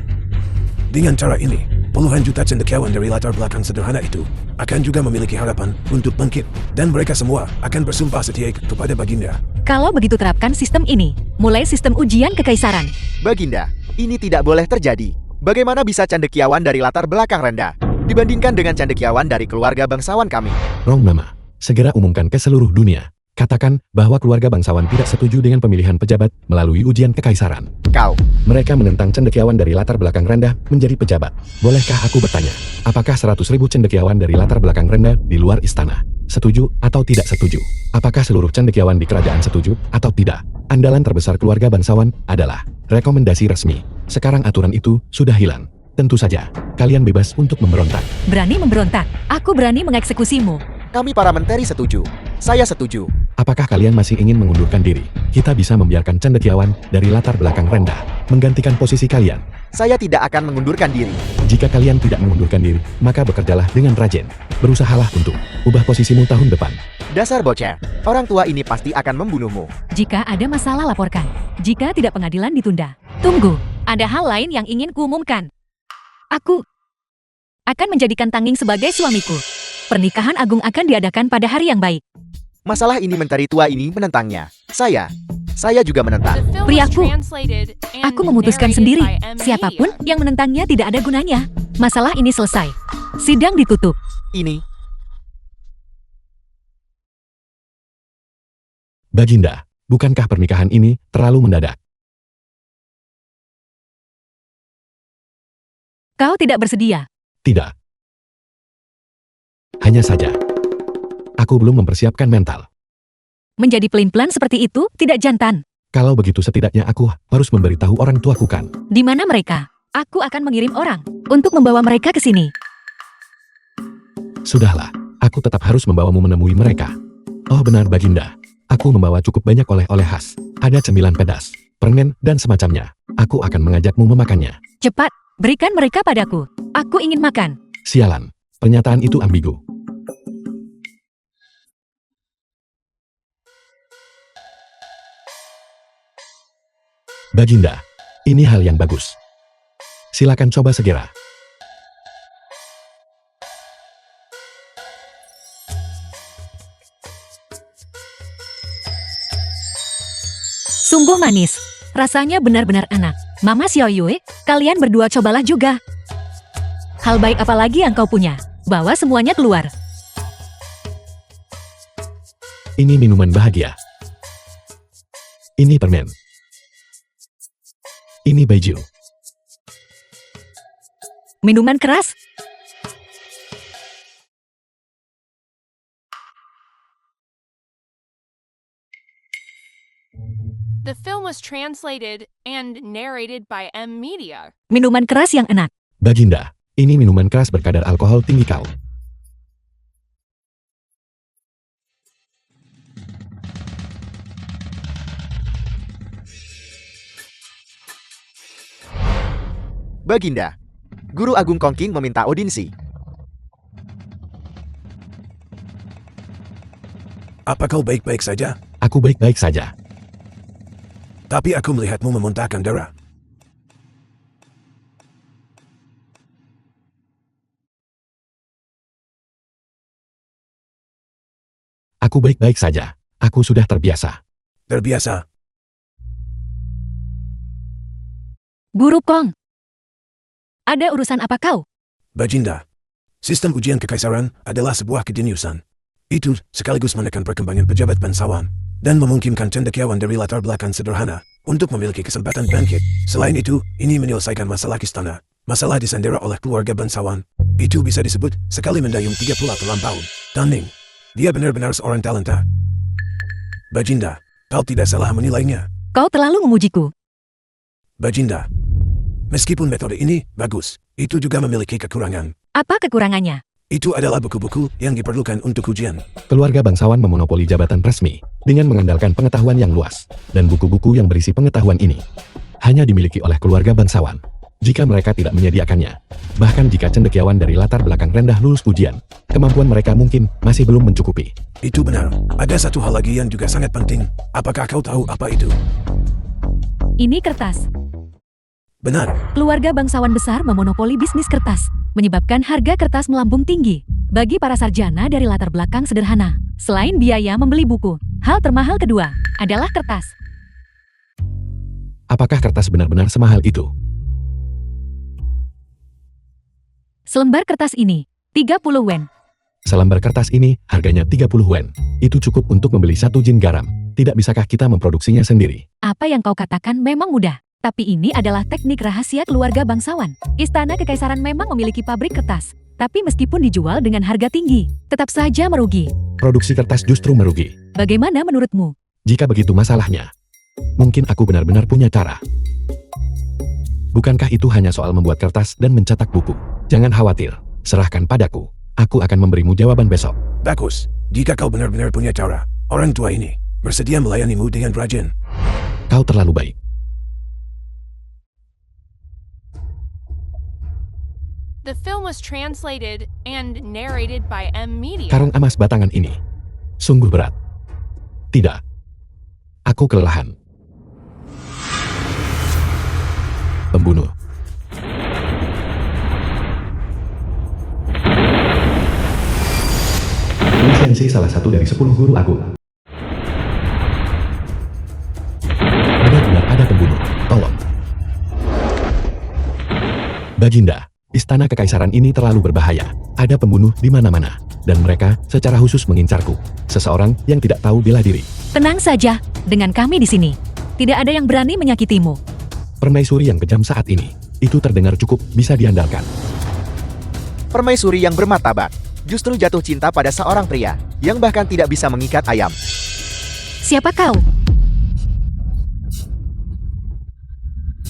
Dengan cara ini, puluhan juta cendekiawan dari latar belakang sederhana itu akan juga memiliki harapan untuk bangkit. Dan mereka semua akan bersumpah setia kepada Baginda. Kalau begitu terapkan sistem ini, mulai sistem ujian kekaisaran. Baginda, ini tidak boleh terjadi. Bagaimana bisa cendekiawan dari latar belakang rendah dibandingkan dengan cendekiawan dari keluarga bangsawan kami? Rong Mama, segera umumkan ke seluruh dunia. Katakan bahwa keluarga bangsawan tidak setuju dengan pemilihan pejabat melalui ujian kekaisaran. Kau, Mereka menentang cendekiawan dari latar belakang rendah menjadi pejabat. Bolehkah aku bertanya, apakah 100.000 cendekiawan dari latar belakang rendah di luar istana setuju atau tidak setuju? Apakah seluruh cendekiawan di kerajaan setuju atau tidak? Andalan terbesar keluarga bangsawan adalah rekomendasi resmi. Sekarang aturan itu sudah hilang. Tentu saja, kalian bebas untuk memberontak. Berani memberontak, aku berani mengeksekusimu. kami para menteri setuju. Saya setuju. Apakah kalian masih ingin mengundurkan diri? Kita bisa membiarkan cendekiawan dari latar belakang rendah menggantikan posisi kalian. Saya tidak akan mengundurkan diri. Jika kalian tidak mengundurkan diri, maka bekerjalah dengan rajin. Berusahalah untuk ubah posisimu tahun depan. Dasar bocah, orang tua ini pasti akan membunuhmu. Jika ada masalah laporkan. Jika tidak pengadilan ditunda. Tunggu, ada hal lain yang ingin kuumumkan. Aku akan menjadikan Tanging sebagai suamiku. Pernikahan agung akan diadakan pada hari yang baik. Masalah ini menteri tua ini menentangnya. Saya juga menentang. The film was Priaku, translated and Aku memutuskan narrated sendiri. by M. Siapapun Media. yang menentangnya tidak ada gunanya. Masalah ini selesai. Sidang ditutup. Ini, Baginda, bukankah pernikahan ini terlalu mendadak? Kau tidak bersedia. Tidak. Hanya saja, aku belum mempersiapkan mental. Menjadi pelin-pelan seperti itu tidak jantan. Kalau begitu setidaknya aku harus memberitahu orang tuaku kan. Di mana mereka? Aku akan mengirim orang untuk membawa mereka ke sini. Sudahlah, aku tetap harus membawamu menemui mereka. Oh benar Baginda, aku membawa cukup banyak oleh-oleh khas. Ada cemilan pedas, permen, dan semacamnya. Aku akan mengajakmu memakannya. Cepat, berikan mereka padaku. Aku ingin makan. Sialan, pernyataan itu ambigu. Baginda, ini hal yang bagus. Silakan coba segera. Sungguh manis. Rasanya benar-benar enak. Mama Xiao Yue, kalian berdua cobalah juga. Hal baik apa lagi yang kau punya? Bawa semuanya keluar. Ini minuman bahagia. Ini permen. Ini baju. Minuman keras? The film was translated and narrated by M. Media. Minuman keras yang enak. Baginda, ini minuman keras berkadar alkohol tinggi kau. Baginda. Guru Agung Kongking meminta audiensi. Apa kau baik-baik saja? Aku baik-baik saja. Tapi aku melihatmu memuntahkan darah. Aku baik-baik saja. Aku sudah terbiasa. Terbiasa. Guru Kong. Ada urusan apa kau? Baginda. Sistem ujian kekaisaran adalah sebuah kejeniusan. Itu sekaligus menekan perkembangan pejabat bangsawan dan memungkinkan cendekiawan dari latar belakang sederhana untuk memiliki kesempatan bangkit. Selain itu, ini menyelesaikan masalah istana. Masalah disandera oleh keluarga bangsawan. Itu bisa disebut sekali mendayung 3 pula terlampau. Tanding. Dia benar-benar seorang talenta. Baginda, kau tidak salah menilainya. Kau terlalu memujiku. Baginda. Meskipun metode ini bagus, itu juga memiliki kekurangan. Apa kekurangannya? Itu adalah buku-buku yang diperlukan untuk ujian. Keluarga bangsawan memonopoli jabatan resmi dengan mengandalkan pengetahuan yang luas, dan buku-buku yang berisi pengetahuan ini hanya dimiliki oleh keluarga bangsawan. Jika mereka tidak menyediakannya, bahkan jika cendekiawan dari latar belakang rendah lulus ujian, kemampuan mereka mungkin masih belum mencukupi. Itu benar. Ada satu hal lagi yang juga sangat penting. Apakah kau tahu apa itu? Ini kertas. Benar. Keluarga bangsawan besar memonopoli bisnis kertas, menyebabkan harga kertas melambung tinggi bagi para sarjana dari latar belakang sederhana. Selain biaya membeli buku, hal termahal kedua adalah kertas. Apakah kertas benar-benar semahal itu? Selembar kertas ini, 30 wen. Selembar kertas ini harganya 30 wen. Itu cukup untuk membeli 1 jin garam. Tidak bisakah kita memproduksinya sendiri? Apa yang kau katakan memang mudah. Tapi ini adalah teknik rahasia keluarga bangsawan. Istana kekaisaran memang memiliki pabrik kertas. Tapi meskipun dijual dengan harga tinggi, tetap saja merugi. Produksi kertas justru merugi. Bagaimana menurutmu? Jika begitu masalahnya, mungkin aku benar-benar punya cara. Bukankah itu hanya soal membuat kertas dan mencetak buku? Jangan khawatir, serahkan padaku. Aku akan memberimu jawaban besok. Bagus. Jika kau benar-benar punya cara, orang tua ini bersedia melayanimu dengan rajin. Kau terlalu baik. The film was translated and narrated by M Media. Karung emas batangan ini sungguh berat. Tidak. Aku kelelahan. Pembunuh. Lisensi salah satu dari 10 guru agung. Benar-benar ada pembunuh. Tolong. Baginda. Istana kekaisaran ini terlalu berbahaya. Ada pembunuh di mana-mana. Dan mereka secara khusus mengincarku. Seseorang yang tidak tahu bela diri. Tenang saja, dengan kami di sini. Tidak ada yang berani menyakitimu. Permaisuri yang kejam saat ini. Itu terdengar cukup bisa diandalkan. Permaisuri yang bermartabat justru jatuh cinta pada seorang pria yang bahkan tidak bisa mengikat ayam. Siapa kau?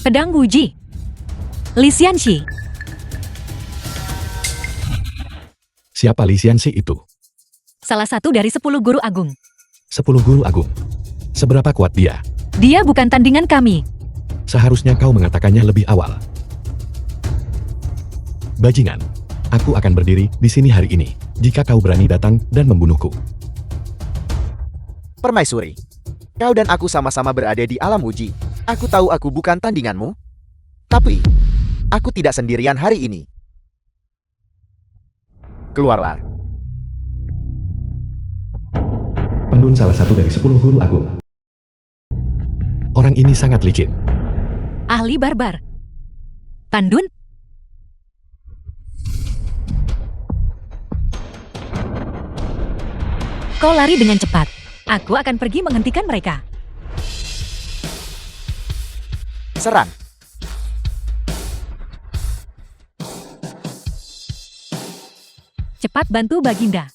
Pedang Wuji. Li Xianxi. Siapa Li Xianxi itu? Salah satu dari 10 guru agung. 10 guru agung. Seberapa kuat dia? Dia bukan tandingan kami. Seharusnya kau mengatakannya lebih awal. Bajingan, aku akan berdiri di sini hari ini, jika kau berani datang dan membunuhku. Permaisuri, kau dan aku sama-sama berada di alam uji. Aku tahu aku bukan tandinganmu. Tapi, aku tidak sendirian hari ini. Keluarlah. Pandun salah satu dari 10 guru agung. Orang ini sangat licin. Ahli barbar. Pandun? Kau lari dengan cepat. Aku akan pergi menghentikan mereka. Serang. Cepat bantu Baginda.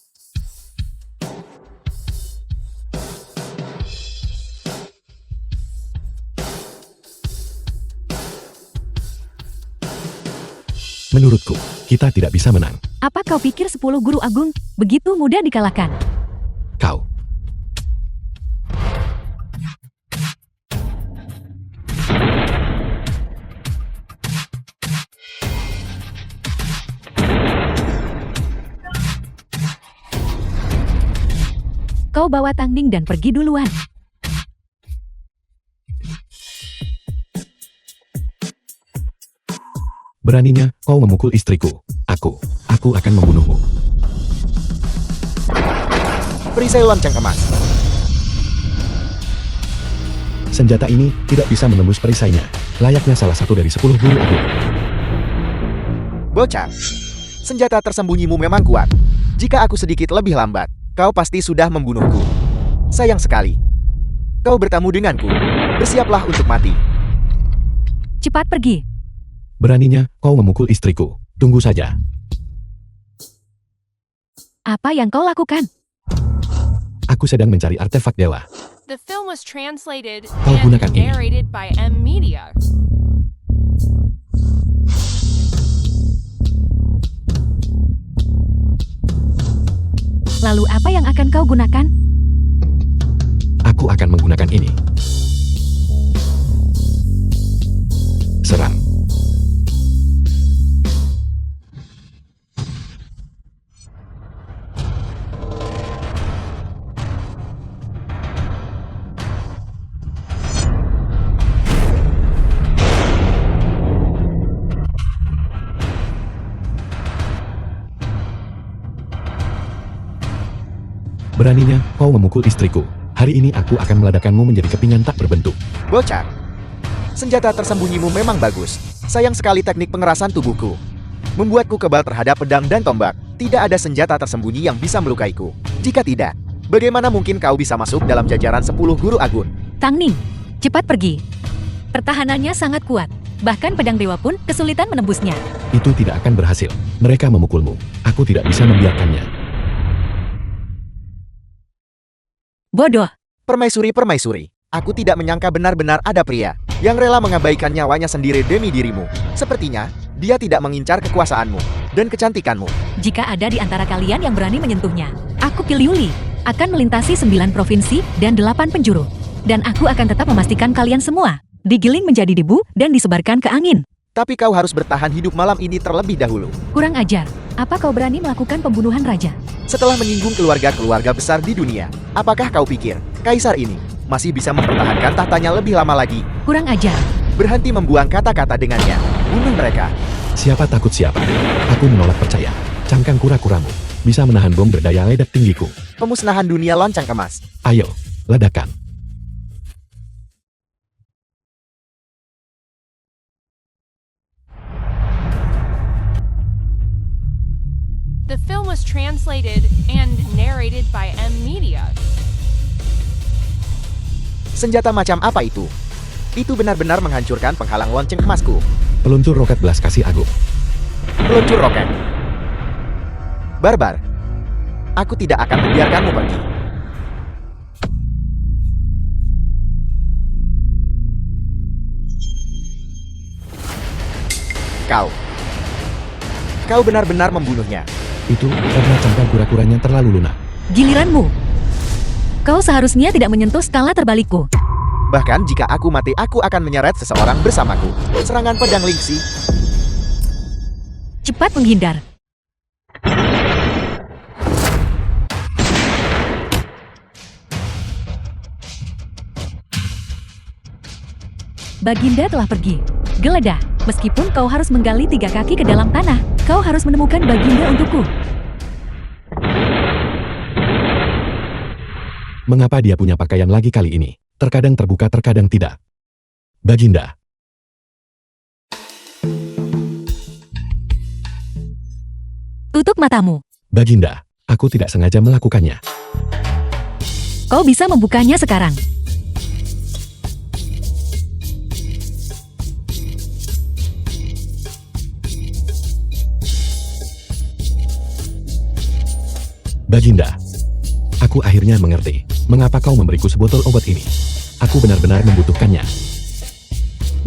Menurutku, kita tidak bisa menang. Apa kau pikir 10 guru agung begitu mudah dikalahkan? Kau. Kau Kau bawa Tangning dan pergi duluan. Beraninya kau memukul istriku. Aku akan membunuhmu. Perisai lonceng emas. Senjata ini tidak bisa menembus perisainya. Layaknya salah satu dari 10 guru agung. Bocah, senjata tersembunyimu memang kuat. Jika aku sedikit lebih lambat, kau pasti sudah membunuhku. Sayang sekali. Kau bertamu denganku. Bersiaplah untuk mati. Cepat pergi. Beraninya kau memukul istriku. Tunggu saja. Apa yang kau lakukan? Aku sedang mencari artefak dewa. The film was translated Kau and gunakan ini. narrated by M Media. Lalu apa yang akan kau gunakan? Aku akan menggunakan ini. Serang. Beraninya kau memukul istriku. Hari ini aku akan meledakkanmu menjadi kepingan tak berbentuk. Bocah, senjata tersembunyimu memang bagus. Sayang sekali teknik pengerasan tubuhku. Membuatku kebal terhadap pedang dan tombak. Tidak ada senjata tersembunyi yang bisa melukaiku. Jika tidak, bagaimana mungkin kau bisa masuk dalam jajaran 10 guru agung? Tangning, cepat pergi. Pertahanannya sangat kuat. Bahkan pedang dewa pun kesulitan menembusnya. Itu tidak akan berhasil. Mereka memukulmu. Aku tidak bisa membiarkannya. Bodoh. Permaisuri, aku tidak menyangka benar-benar ada pria yang rela mengabaikan nyawanya sendiri demi dirimu. Sepertinya, dia tidak mengincar kekuasaanmu dan kecantikanmu. Jika ada di antara kalian yang berani menyentuhnya, aku Piliuli akan melintasi 9 provinsi dan 8 penjuru. Dan aku akan tetap memastikan kalian semua digiling menjadi debu dan disebarkan ke angin. Tapi kau harus bertahan hidup malam ini terlebih dahulu. Kurang ajar. Apa kau berani melakukan pembunuhan raja? Setelah menyinggung keluarga-keluarga besar di dunia, apakah kau pikir kaisar ini masih bisa mempertahankan tahtanya lebih lama lagi? Kurang ajar. Berhenti membuang kata-kata dengannya. Bunuh mereka. Siapa takut siapa? Aku menolak percaya. Cangkang kura-kuramu bisa menahan bom berdaya ledak tinggiku. Pemusnahan dunia lonceng emas. Ayo, ledakan. The film was translated and narrated by M Media. Senjata macam apa itu? Itu benar-benar menghancurkan penghalang lonceng emasku. Peluncur roket belas kasih agung. Peluncur roket. Barbar. Aku tidak akan membiarkanmu pergi. Kau benar-benar membunuhnya. Itu karena cangkang kura-kuranya terlalu lunak. Giliranmu. Kau seharusnya tidak menyentuh skala terbalikku. Bahkan jika aku mati, aku akan menyeret seseorang bersamaku. Serangan pedang Lingxi. Cepat menghindar. Baginda telah pergi. Geledah, meskipun kau harus menggali 3 kaki ke dalam tanah, kau harus menemukan Baginda untukku. Mengapa dia punya pakaian lagi kali ini? Terkadang terbuka, terkadang tidak. Baginda. Tutup matamu. Baginda, aku tidak sengaja melakukannya. Kau bisa membukanya sekarang. Baginda, aku akhirnya mengerti mengapa kau memberiku sebotol obat ini. Aku benar-benar membutuhkannya.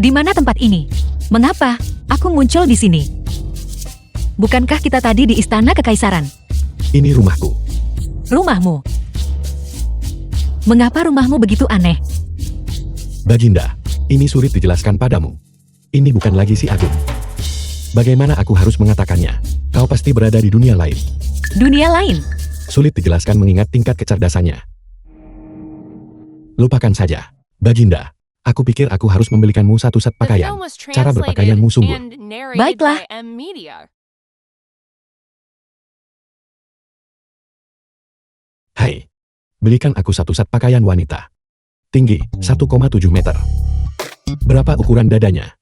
Di mana tempat ini? Mengapa aku muncul di sini? Bukankah kita tadi di istana kekaisaran? Ini rumahku. Rumahmu? Mengapa rumahmu begitu aneh? Baginda, ini sulit dijelaskan padamu. Ini bukan lagi si Agung. Bagaimana aku harus mengatakannya? Kau pasti berada di dunia lain. Dunia lain? Sulit dijelaskan mengingat tingkat kecerdasannya. Lupakan saja. Baginda, aku pikir aku harus membelikanmu satu set The pakaian. film was Cara translated berpakaianmu sungguh. and narrated Baiklah. by M Media. Hai. Belikan aku satu set pakaian wanita. Tinggi, 1,7 meter. Berapa ukuran dadanya?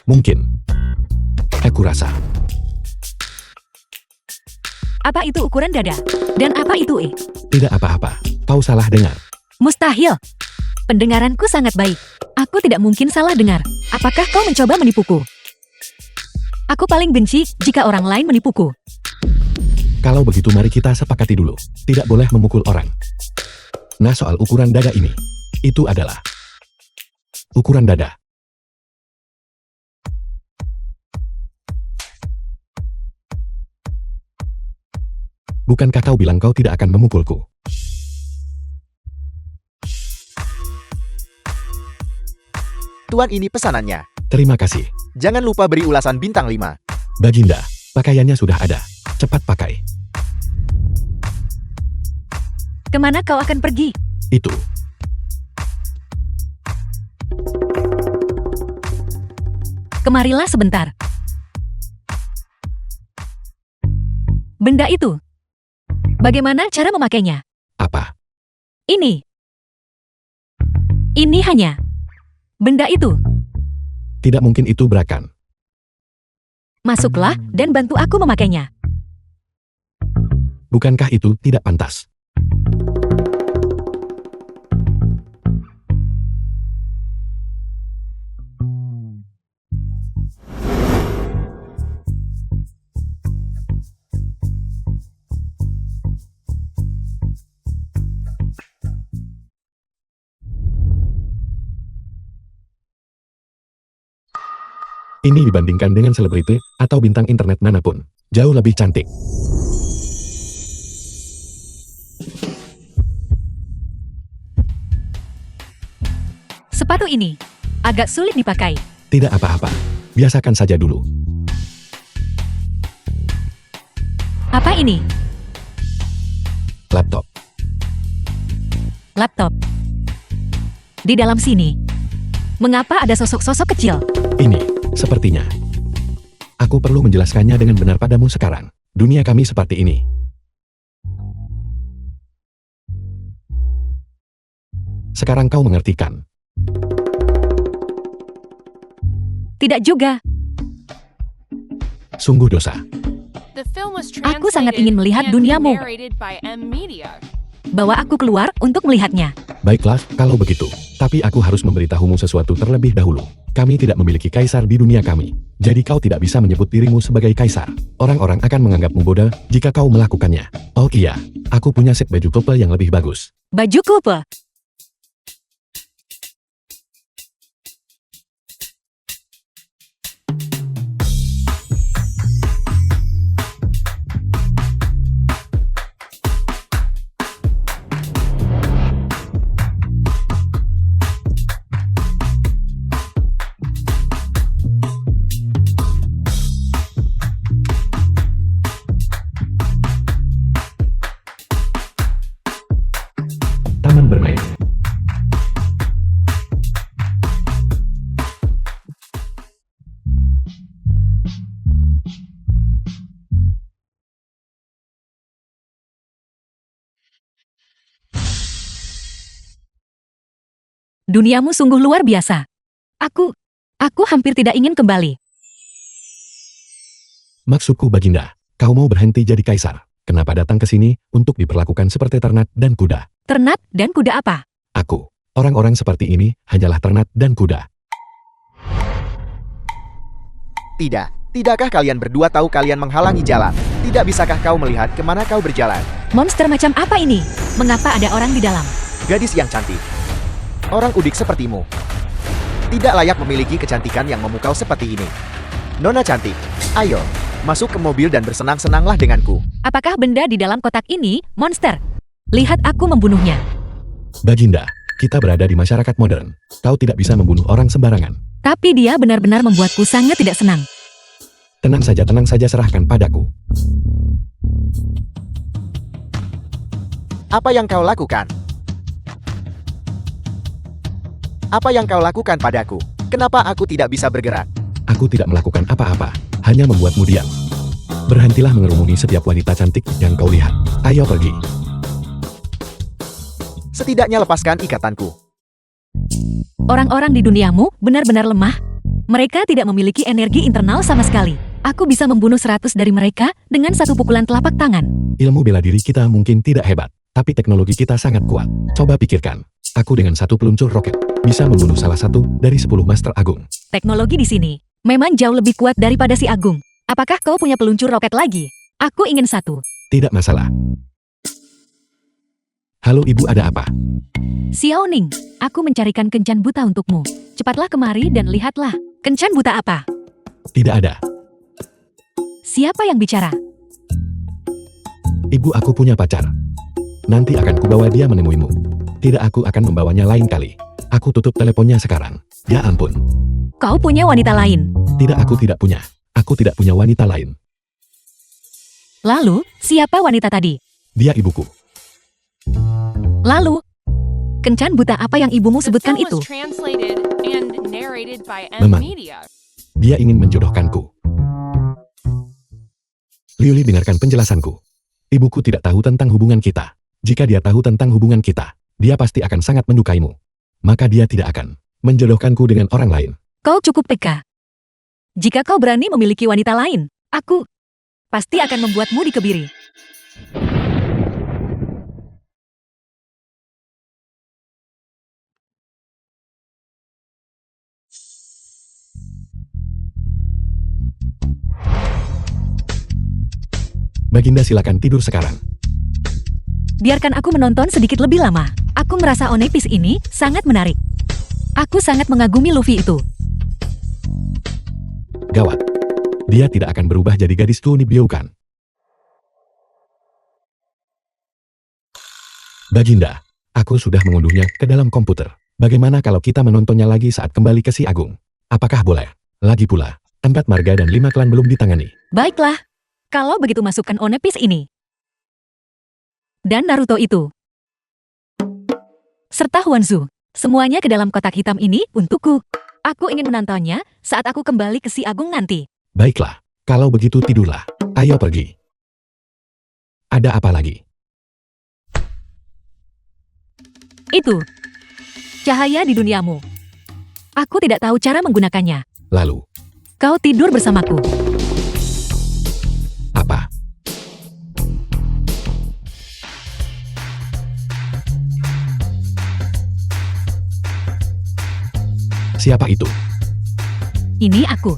Mungkin. Aku rasa. Apa itu ukuran dada? Dan apa itu E? Tidak apa-apa. Kau salah dengar. Mustahil. Pendengaranku sangat baik. Aku tidak mungkin salah dengar. Apakah kau mencoba menipuku? Aku paling benci jika orang lain menipuku. Kalau begitu mari kita sepakati dulu. Tidak boleh memukul orang. Nah soal ukuran dada ini. Itu adalah ukuran dada. Bukankah kau bilang kau tidak akan memukulku? Tuan, ini pesanannya. Terima kasih. Jangan lupa beri ulasan bintang 5. Baginda, pakaiannya sudah ada. Cepat pakai. Kemana kau akan pergi? Itu. Kemarilah sebentar. Benda itu. Bagaimana cara memakainya? Apa? Ini. Ini hanya. Benda itu. Tidak mungkin itu Brakan. Masuklah dan bantu aku memakainya. Bukankah itu tidak pantas? Ini dibandingkan dengan selebriti atau bintang internet manapun, jauh lebih cantik. Sepatu ini agak sulit dipakai. Tidak apa-apa. Biasakan saja dulu. Apa ini? Laptop. Laptop. Di dalam sini. Mengapa ada sosok-sosok kecil? Ini, sepertinya. Aku perlu menjelaskannya dengan benar padamu sekarang. Dunia kami seperti ini. Sekarang kau mengertikan. Tidak juga. Sungguh dosa. The film was Aku sangat translated ingin melihat and duniamu. narrated by M Media. Bawa aku keluar untuk melihatnya. Baiklah, kalau begitu. Tapi aku harus memberitahumu sesuatu terlebih dahulu. Kami tidak memiliki kaisar di dunia kami. Jadi kau tidak bisa menyebut dirimu sebagai kaisar. Orang-orang akan menganggapmu bodoh jika kau melakukannya. Oh iya, aku punya set baju couple yang lebih bagus. Baju couple. Taman bermain. Duniamu sungguh luar biasa. Aku hampir tidak ingin kembali. Maksudku Baginda, kau mau berhenti jadi kaisar. Kenapa datang ke sini untuk diperlakukan seperti ternak dan kuda? Ternak dan kuda apa? Aku, orang-orang seperti ini hanyalah ternak dan kuda. Tidak. Tidakkah kalian berdua tahu kalian menghalangi jalan? Tidak bisakah kau melihat kemana kau berjalan? Monster macam apa ini? Mengapa ada orang di dalam? Gadis yang cantik. Orang udik sepertimu. Tidak layak memiliki kecantikan yang memukau seperti ini. Nona cantik, ayo, masuk ke mobil dan bersenang-senanglah denganku. Apakah benda di dalam kotak ini monster? Lihat aku membunuhnya. Baginda, kita berada di masyarakat modern. Kau tidak bisa membunuh orang sembarangan. Tapi dia benar-benar membuatku sangat tidak senang. Tenang saja, serahkan padaku. Apa yang kau lakukan? Apa yang kau lakukan padaku? Kenapa aku tidak bisa bergerak? Aku tidak melakukan apa-apa, hanya membuatmu diam. Berhentilah mengerumuni setiap wanita cantik yang kau lihat. Ayo pergi. Setidaknya lepaskan ikatanku. Orang-orang di duniamu benar-benar lemah. Mereka tidak memiliki energi internal sama sekali. Aku bisa membunuh 100 dari mereka dengan satu pukulan telapak tangan. Ilmu bela diri kita mungkin tidak hebat, tapi teknologi kita sangat kuat. Coba pikirkan, aku dengan satu peluncur roket bisa membunuh salah satu dari 10 Master Agung. Teknologi di sini memang jauh lebih kuat daripada si Agung. Apakah kau punya peluncur roket lagi? Aku ingin satu. Tidak masalah. Halo ibu, ada apa? Xiaoning, aku mencarikan kencan buta untukmu. Cepatlah kemari dan lihatlah. Kencan buta apa? Tidak ada. Siapa yang bicara? Ibu, aku punya pacar. Nanti akan kubawa dia menemuimu. Tidak, aku akan membawanya lain kali. Aku tutup teleponnya sekarang. Ya ampun. Kau punya wanita lain. Tidak, aku tidak punya. Aku tidak punya wanita lain. Lalu, siapa wanita tadi? Dia ibuku. Lalu, kencan buta apa yang ibumu The sebutkan film itu? was translated and narrated by Memang. M-Media. Dia ingin menjodohkanku. Liuli, dengarkan penjelasanku. Ibuku tidak tahu tentang hubungan kita. Jika dia tahu tentang hubungan kita, dia pasti akan sangat menyukaimu. Maka dia tidak akan menjodohkanku dengan orang lain. Kau cukup peka. Jika kau berani memiliki wanita lain, aku pasti akan membuatmu dikebiri. Baginda, silakan tidur sekarang. Biarkan aku menonton sedikit lebih lama. Aku merasa One Piece ini sangat menarik. Aku sangat mengagumi Luffy itu. Gawat. Dia tidak akan berubah jadi gadis Tunibyo kan? Baginda, aku sudah mengunduhnya ke dalam komputer. Bagaimana kalau kita menontonnya lagi saat kembali ke Si Agung? Apakah boleh? Lagi pula, tempat marga dan 5 klan belum ditangani. Baiklah. Kalau begitu masukkan One Piece ini. Dan Naruto itu. Serta Huanzu. Semuanya ke dalam kotak hitam ini untukku. Aku ingin menontonnya saat aku kembali ke Si Agung nanti. Baiklah, kalau begitu tidurlah. Ayo pergi. Ada apa lagi? Itu. Cahaya di duniamu. Aku tidak tahu cara menggunakannya. Lalu, Kau tidur bersamaku. apa? Siapa itu? Ini aku.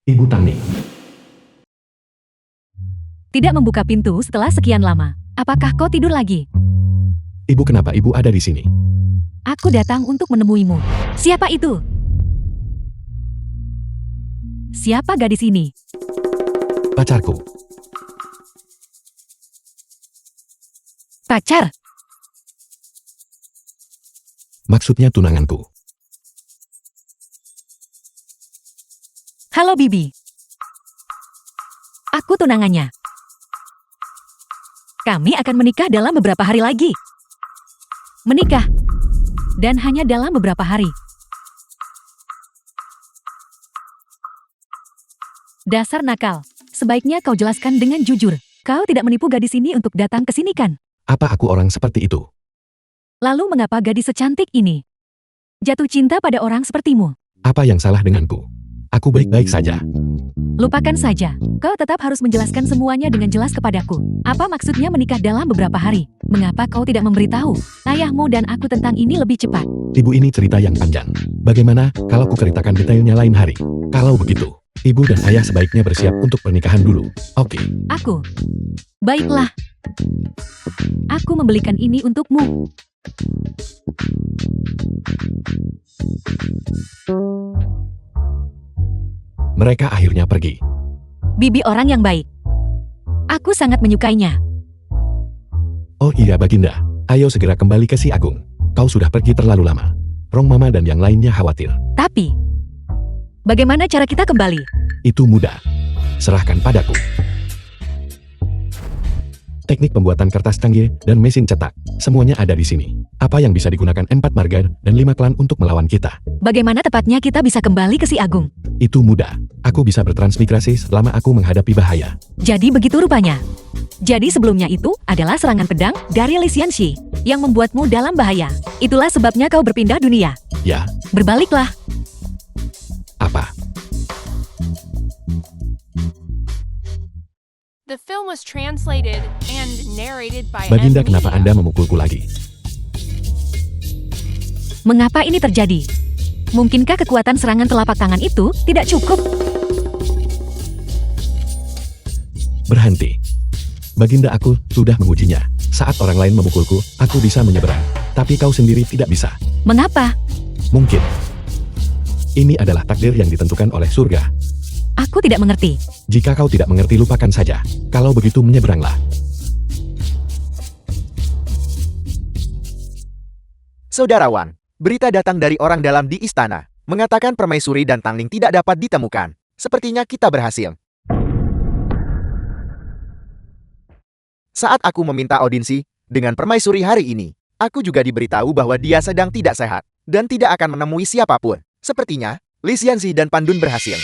Ibu Tani. Tidak membuka pintu setelah sekian lama. Apakah kau tidur lagi? Ibu, kenapa ibu ada di sini? Aku datang untuk menemuimu. Siapa itu? Siapa gadis ini? Pacarku. Pacar? Maksudnya tunanganku. Halo Bibi. Aku tunangannya. Kami akan menikah dalam beberapa hari lagi. Menikah. Dan hanya dalam beberapa hari. Dasar nakal. Sebaiknya kau jelaskan dengan jujur. Kau tidak menipu gadis ini untuk datang ke sini kan? Apa aku orang seperti itu? Lalu mengapa gadis secantik ini jatuh cinta pada orang sepertimu? Apa yang salah denganku? Aku baik-baik saja. Lupakan saja. Kau tetap harus menjelaskan semuanya dengan jelas kepadaku. Apa maksudnya menikah dalam beberapa hari? Mengapa kau tidak memberitahu ayahmu dan aku tentang ini lebih cepat? Ibu, ini cerita yang panjang. Bagaimana kalau ku ceritakan detailnya lain hari? Kalau begitu, ibu dan ayah sebaiknya bersiap untuk pernikahan dulu. Oke. Aku. Baiklah. Aku membelikan ini untukmu. Mereka akhirnya pergi. Bibi orang yang baik. Aku sangat menyukainya. Oh iya Baginda, ayo segera kembali ke Si Agung. Kau sudah pergi terlalu lama. Rong Mama dan yang lainnya khawatir. Tapi, bagaimana cara kita kembali? Itu mudah. Serahkan padaku. teknik pembuatan kertas canggih, dan mesin cetak. Semuanya ada di sini. Apa yang bisa digunakan 4 marga dan 5 klan untuk melawan kita? Bagaimana tepatnya kita bisa kembali ke Si Agung? Itu mudah. Aku bisa bertransmigrasi selama aku menghadapi bahaya. Jadi begitu rupanya. Jadi sebelumnya itu adalah serangan pedang dari Li Xianxi yang membuatmu dalam bahaya. Itulah sebabnya kau berpindah dunia. Ya, Berbaliklah. apa? The film was translated and narrated by Baginda, M. kenapa Media. Anda memukulku lagi? Mengapa ini terjadi? Mungkinkah kekuatan serangan telapak tangan itu tidak cukup? Berhenti. Baginda, aku sudah mengujinya. Saat orang lain memukulku, aku bisa menyeberang. Tapi kau sendiri tidak bisa. Mengapa? Mungkin. Ini adalah takdir yang ditentukan oleh surga. Aku tidak mengerti. Jika kau tidak mengerti, lupakan saja. Kalau begitu, menyeberanglah. Saudarawan, berita datang dari orang dalam di istana, mengatakan permaisuri dan Tangling tidak dapat ditemukan. Sepertinya kita berhasil. Saat aku meminta audiensi dengan permaisuri hari ini, aku juga diberitahu bahwa dia sedang tidak sehat dan tidak akan menemui siapapun. Sepertinya, Li Xianxi dan Pandun berhasil.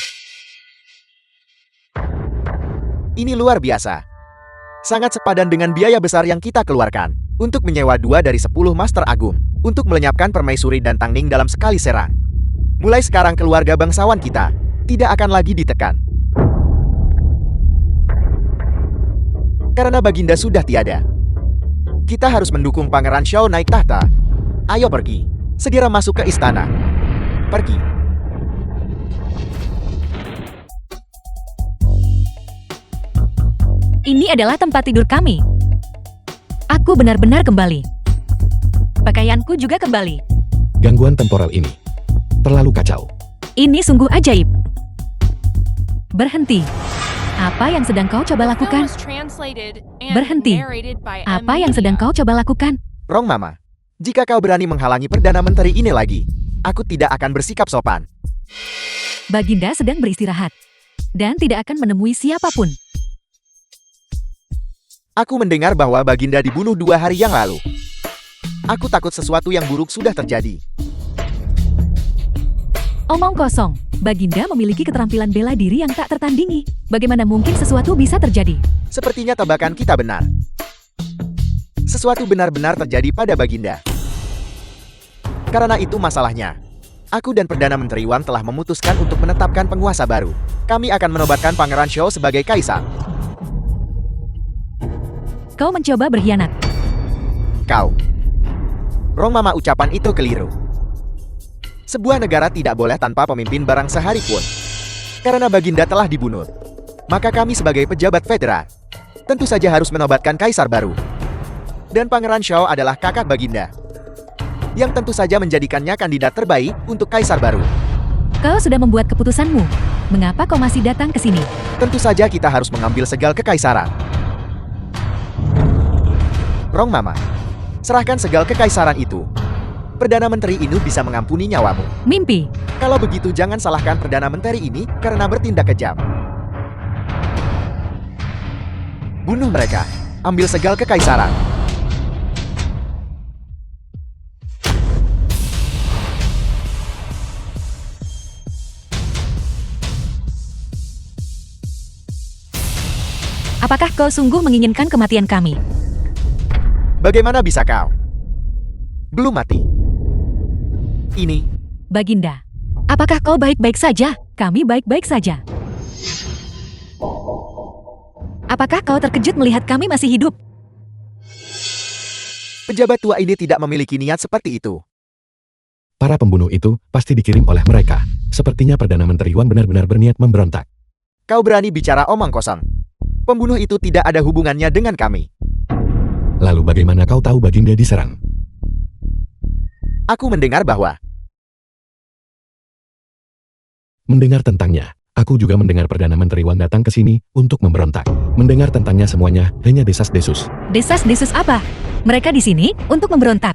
Ini luar biasa. Sangat sepadan dengan biaya besar yang kita keluarkan untuk menyewa 2 dari 10 Master Agung untuk melenyapkan permaisuri dan Tangling dalam sekali serang. Mulai sekarang keluarga bangsawan kita tidak akan lagi ditekan. Karena Baginda sudah tiada. Kita harus mendukung Pangeran Xiao naik tahta. Ayo pergi. Segera masuk ke istana. Pergi. Ini adalah tempat tidur kami. Aku benar-benar kembali. Pakaianku juga kembali. Gangguan temporal ini terlalu kacau. Ini sungguh ajaib. Berhenti. Apa yang sedang kau coba The film lakukan? was translated and Berhenti. narrated by M. Apa yang sedang Media. kau coba lakukan? Rong Mama, jika kau berani menghalangi Perdana Menteri ini lagi, aku tidak akan bersikap sopan. Baginda sedang beristirahat dan tidak akan menemui siapapun. Aku mendengar bahwa Baginda dibunuh 2 hari yang lalu. Aku takut sesuatu yang buruk sudah terjadi. Omong kosong. Baginda memiliki keterampilan bela diri yang tak tertandingi. Bagaimana mungkin sesuatu bisa terjadi? Sepertinya tebakan kita benar. Sesuatu benar-benar terjadi pada Baginda. Karena itu masalahnya. Aku dan Perdana Menteri Wang telah memutuskan untuk menetapkan penguasa baru. Kami akan menobatkan Pangeran Xiao sebagai kaisar. Kau mencoba berkhianat. Kau. Rong Mama, ucapan itu keliru. Sebuah negara tidak boleh tanpa pemimpin barang sehari pun. Karena Baginda telah dibunuh, maka kami sebagai pejabat federal tentu saja harus menobatkan kaisar baru. Dan Pangeran Xiao adalah kakak Baginda, yang tentu saja menjadikannya kandidat terbaik untuk kaisar baru. Kau sudah membuat keputusanmu. Mengapa kau masih datang ke sini? Tentu saja kita harus mengambil segal kekaisaran. Rong Mama, serahkan segal kekaisaran itu. Perdana Menteri ini bisa mengampuni nyawamu. Mimpi. Kalau begitu jangan salahkan Perdana Menteri ini karena bertindak kejam. Bunuh mereka. Ambil segal kekaisaran. Apakah kau sungguh menginginkan kematian kami? Bagaimana bisa kau? Belum mati. Ini, Baginda. Apakah kau baik-baik saja? Kami baik-baik saja. Apakah kau terkejut melihat kami masih hidup? pejabat tua ini tidak memiliki niat seperti itu. Para pembunuh itu pasti dikirim oleh mereka. Sepertinya Perdana Menteri Wang benar-benar berniat memberontak. Kau berani bicara omong kosong. Pembunuh itu tidak ada hubungannya dengan kami. Lalu bagaimana kau tahu Baginda diserang? Aku mendengar bahwa Mendengar tentangnya, aku juga mendengar Perdana Menteri Wang datang ke sini untuk memberontak. Mendengar tentangnya semuanya hanya desas-desus. Desas-desus apa? Mereka di sini untuk memberontak.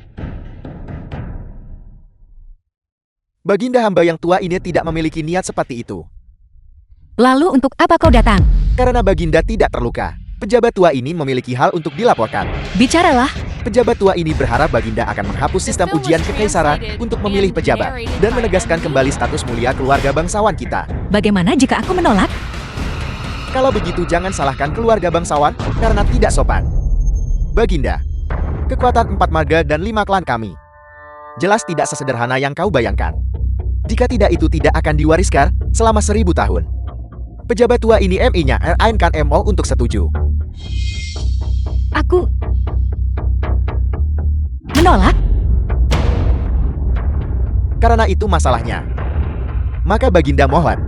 Baginda hamba yang tua ini tidak memiliki niat seperti itu. Lalu untuk apa kau datang? Karena Baginda tidak terluka, Pejabat tua ini memiliki hal untuk dilaporkan. Bicaralah. Pejabat tua ini berharap Baginda akan menghapus sistem ujian kekaisaran untuk memilih pejabat dan menegaskan kembali status mulia keluarga bangsawan kita. Bagaimana jika aku menolak? Kalau begitu jangan salahkan keluarga bangsawan karena tidak sopan. Baginda, kekuatan 4 marga dan 5 klan kami jelas tidak sesederhana yang kau bayangkan. Jika tidak itu tidak akan diwariskan selama 1000 tahun. Pejabat tua ini MI-nya kan MO untuk setuju. Aku menolak? Karena itu masalahnya. Maka Baginda mohon,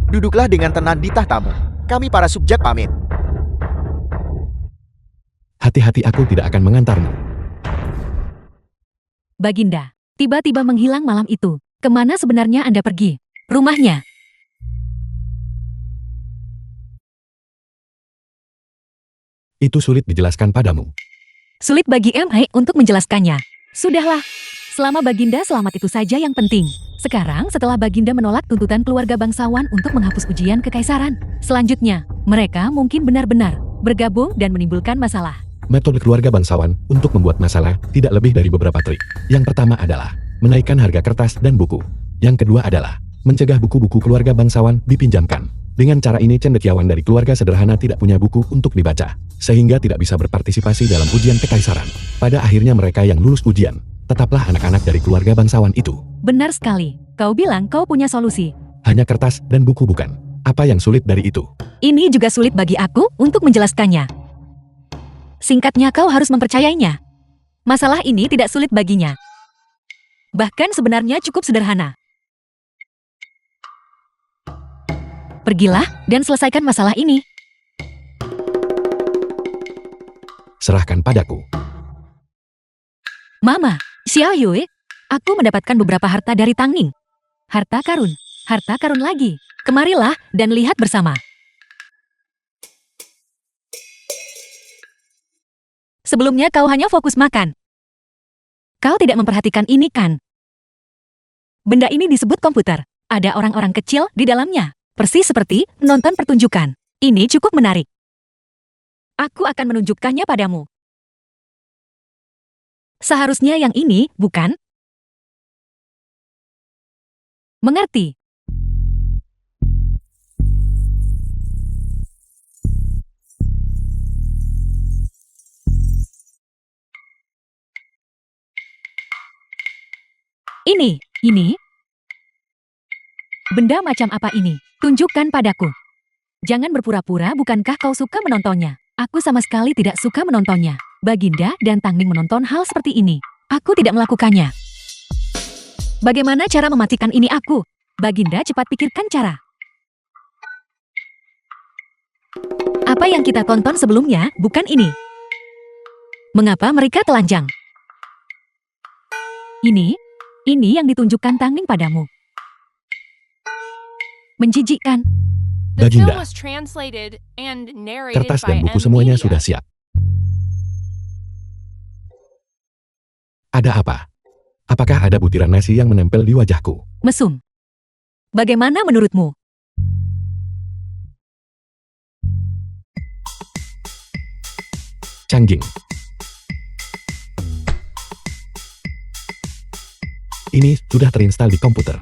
duduklah dengan tenang di tahtamu. Kami para subjek pamit. Hati-hati, aku tidak akan mengantarmu. Baginda, tiba-tiba menghilang malam itu. Kemana sebenarnya Anda pergi? Rumahnya? Itu sulit dijelaskan padamu. Sulit bagi MI untuk menjelaskannya. Sudahlah. Selama Baginda selamat itu saja yang penting. Sekarang setelah Baginda menolak tuntutan keluarga bangsawan untuk menghapus ujian kekaisaran, selanjutnya, mereka mungkin benar-benar bergabung dan menimbulkan masalah. Metode keluarga bangsawan untuk membuat masalah tidak lebih dari beberapa trik. Yang pertama adalah menaikkan harga kertas dan buku. Yang kedua adalah mencegah buku-buku keluarga bangsawan dipinjamkan. Dengan cara ini cendekiawan dari keluarga sederhana tidak punya buku untuk dibaca, sehingga tidak bisa berpartisipasi dalam ujian kekaisaran. Pada akhirnya mereka yang lulus ujian, tetaplah anak-anak dari keluarga bangsawan itu. Benar sekali. Kau bilang kau punya solusi. Hanya kertas dan buku bukan. Apa yang sulit dari itu? Ini juga sulit bagi aku untuk menjelaskannya. Singkatnya kau harus mempercayainya. Masalah ini tidak sulit baginya. Bahkan sebenarnya cukup sederhana. Pergilah dan selesaikan masalah ini. Serahkan padaku. Mama, Xiao Yue, aku mendapatkan beberapa harta dari Tangning. Harta karun lagi. Kemarilah dan lihat bersama. Sebelumnya kau hanya fokus makan. Kau tidak memperhatikan ini kan? Benda ini disebut komputer. Ada orang-orang kecil di dalamnya. Persis seperti nonton pertunjukan. Ini cukup menarik. Aku akan menunjukkannya padamu. Seharusnya yang ini, bukan? Mengerti? Ini? Benda macam apa ini? Tunjukkan padaku. Jangan berpura-pura, bukankah kau suka menontonnya? Aku sama sekali tidak suka menontonnya. Baginda dan Tangning menonton hal seperti ini. Aku tidak melakukannya. Bagaimana cara mematikan ini aku? Baginda cepat pikirkan cara. Apa yang kita tonton sebelumnya, bukan ini. Mengapa mereka telanjang? Ini yang ditunjukkan Tangning padamu. Menjijikkan. The film Baginda, was translated and narrated kertas by dan buku M. semuanya Media. sudah siap. Ada apa? Apakah ada butiran nasi yang menempel di wajahku? Mesum. Bagaimana menurutmu? Cangging. Ini sudah terinstal di komputer.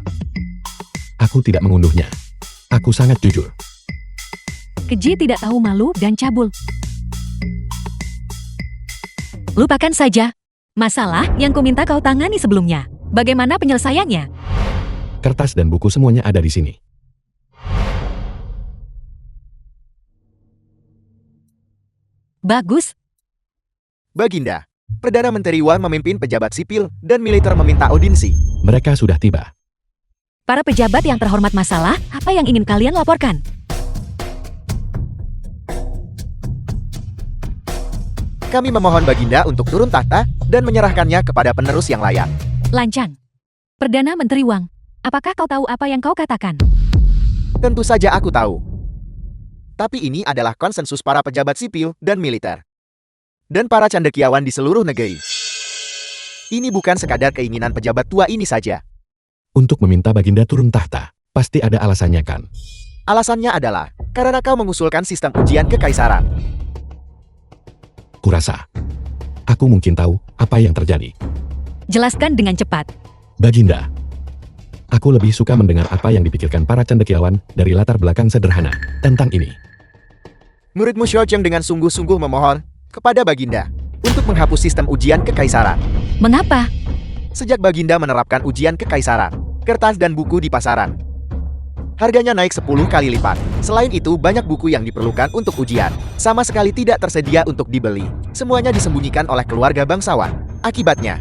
Aku tidak mengunduhnya. Aku sangat jujur. Keji tidak tahu malu dan cabul. Lupakan saja. Masalah yang kuminta kau tangani sebelumnya. Bagaimana penyelesaiannya? Kertas dan buku semuanya ada di sini. Bagus. Baginda, Perdana Menteri Wan memimpin pejabat sipil dan militer meminta audiensi. Mereka sudah tiba. Para pejabat yang terhormat, masalah apa yang ingin kalian laporkan? Kami memohon Baginda untuk turun tahta dan menyerahkannya kepada penerus yang layak. Lancang. Perdana Menteri Wang, apakah kau tahu apa yang kau katakan? Tentu saja aku tahu. Tapi ini adalah konsensus para pejabat sipil dan militer. Dan para cendekiawan di seluruh negeri. Ini bukan sekadar keinginan pejabat tua ini saja. Untuk meminta Baginda turun tahta, pasti ada alasannya kan? Alasannya adalah karena kau mengusulkan sistem ujian kekaisaran. Kurasa. Aku mungkin tahu apa yang terjadi. Jelaskan dengan cepat. Baginda. Aku lebih suka mendengar apa yang dipikirkan para cendekiawan dari latar belakang sederhana tentang ini. Muridmu Xiaocheng dengan sungguh-sungguh memohon kepada Baginda untuk menghapus sistem ujian kekaisaran. Mengapa? Sejak Baginda menerapkan ujian kekaisaran, kertas dan buku di pasaran harganya naik 10 kali lipat. Selain itu, banyak buku yang diperlukan untuk ujian sama sekali tidak tersedia untuk dibeli. Semuanya disembunyikan oleh keluarga bangsawan. Akibatnya,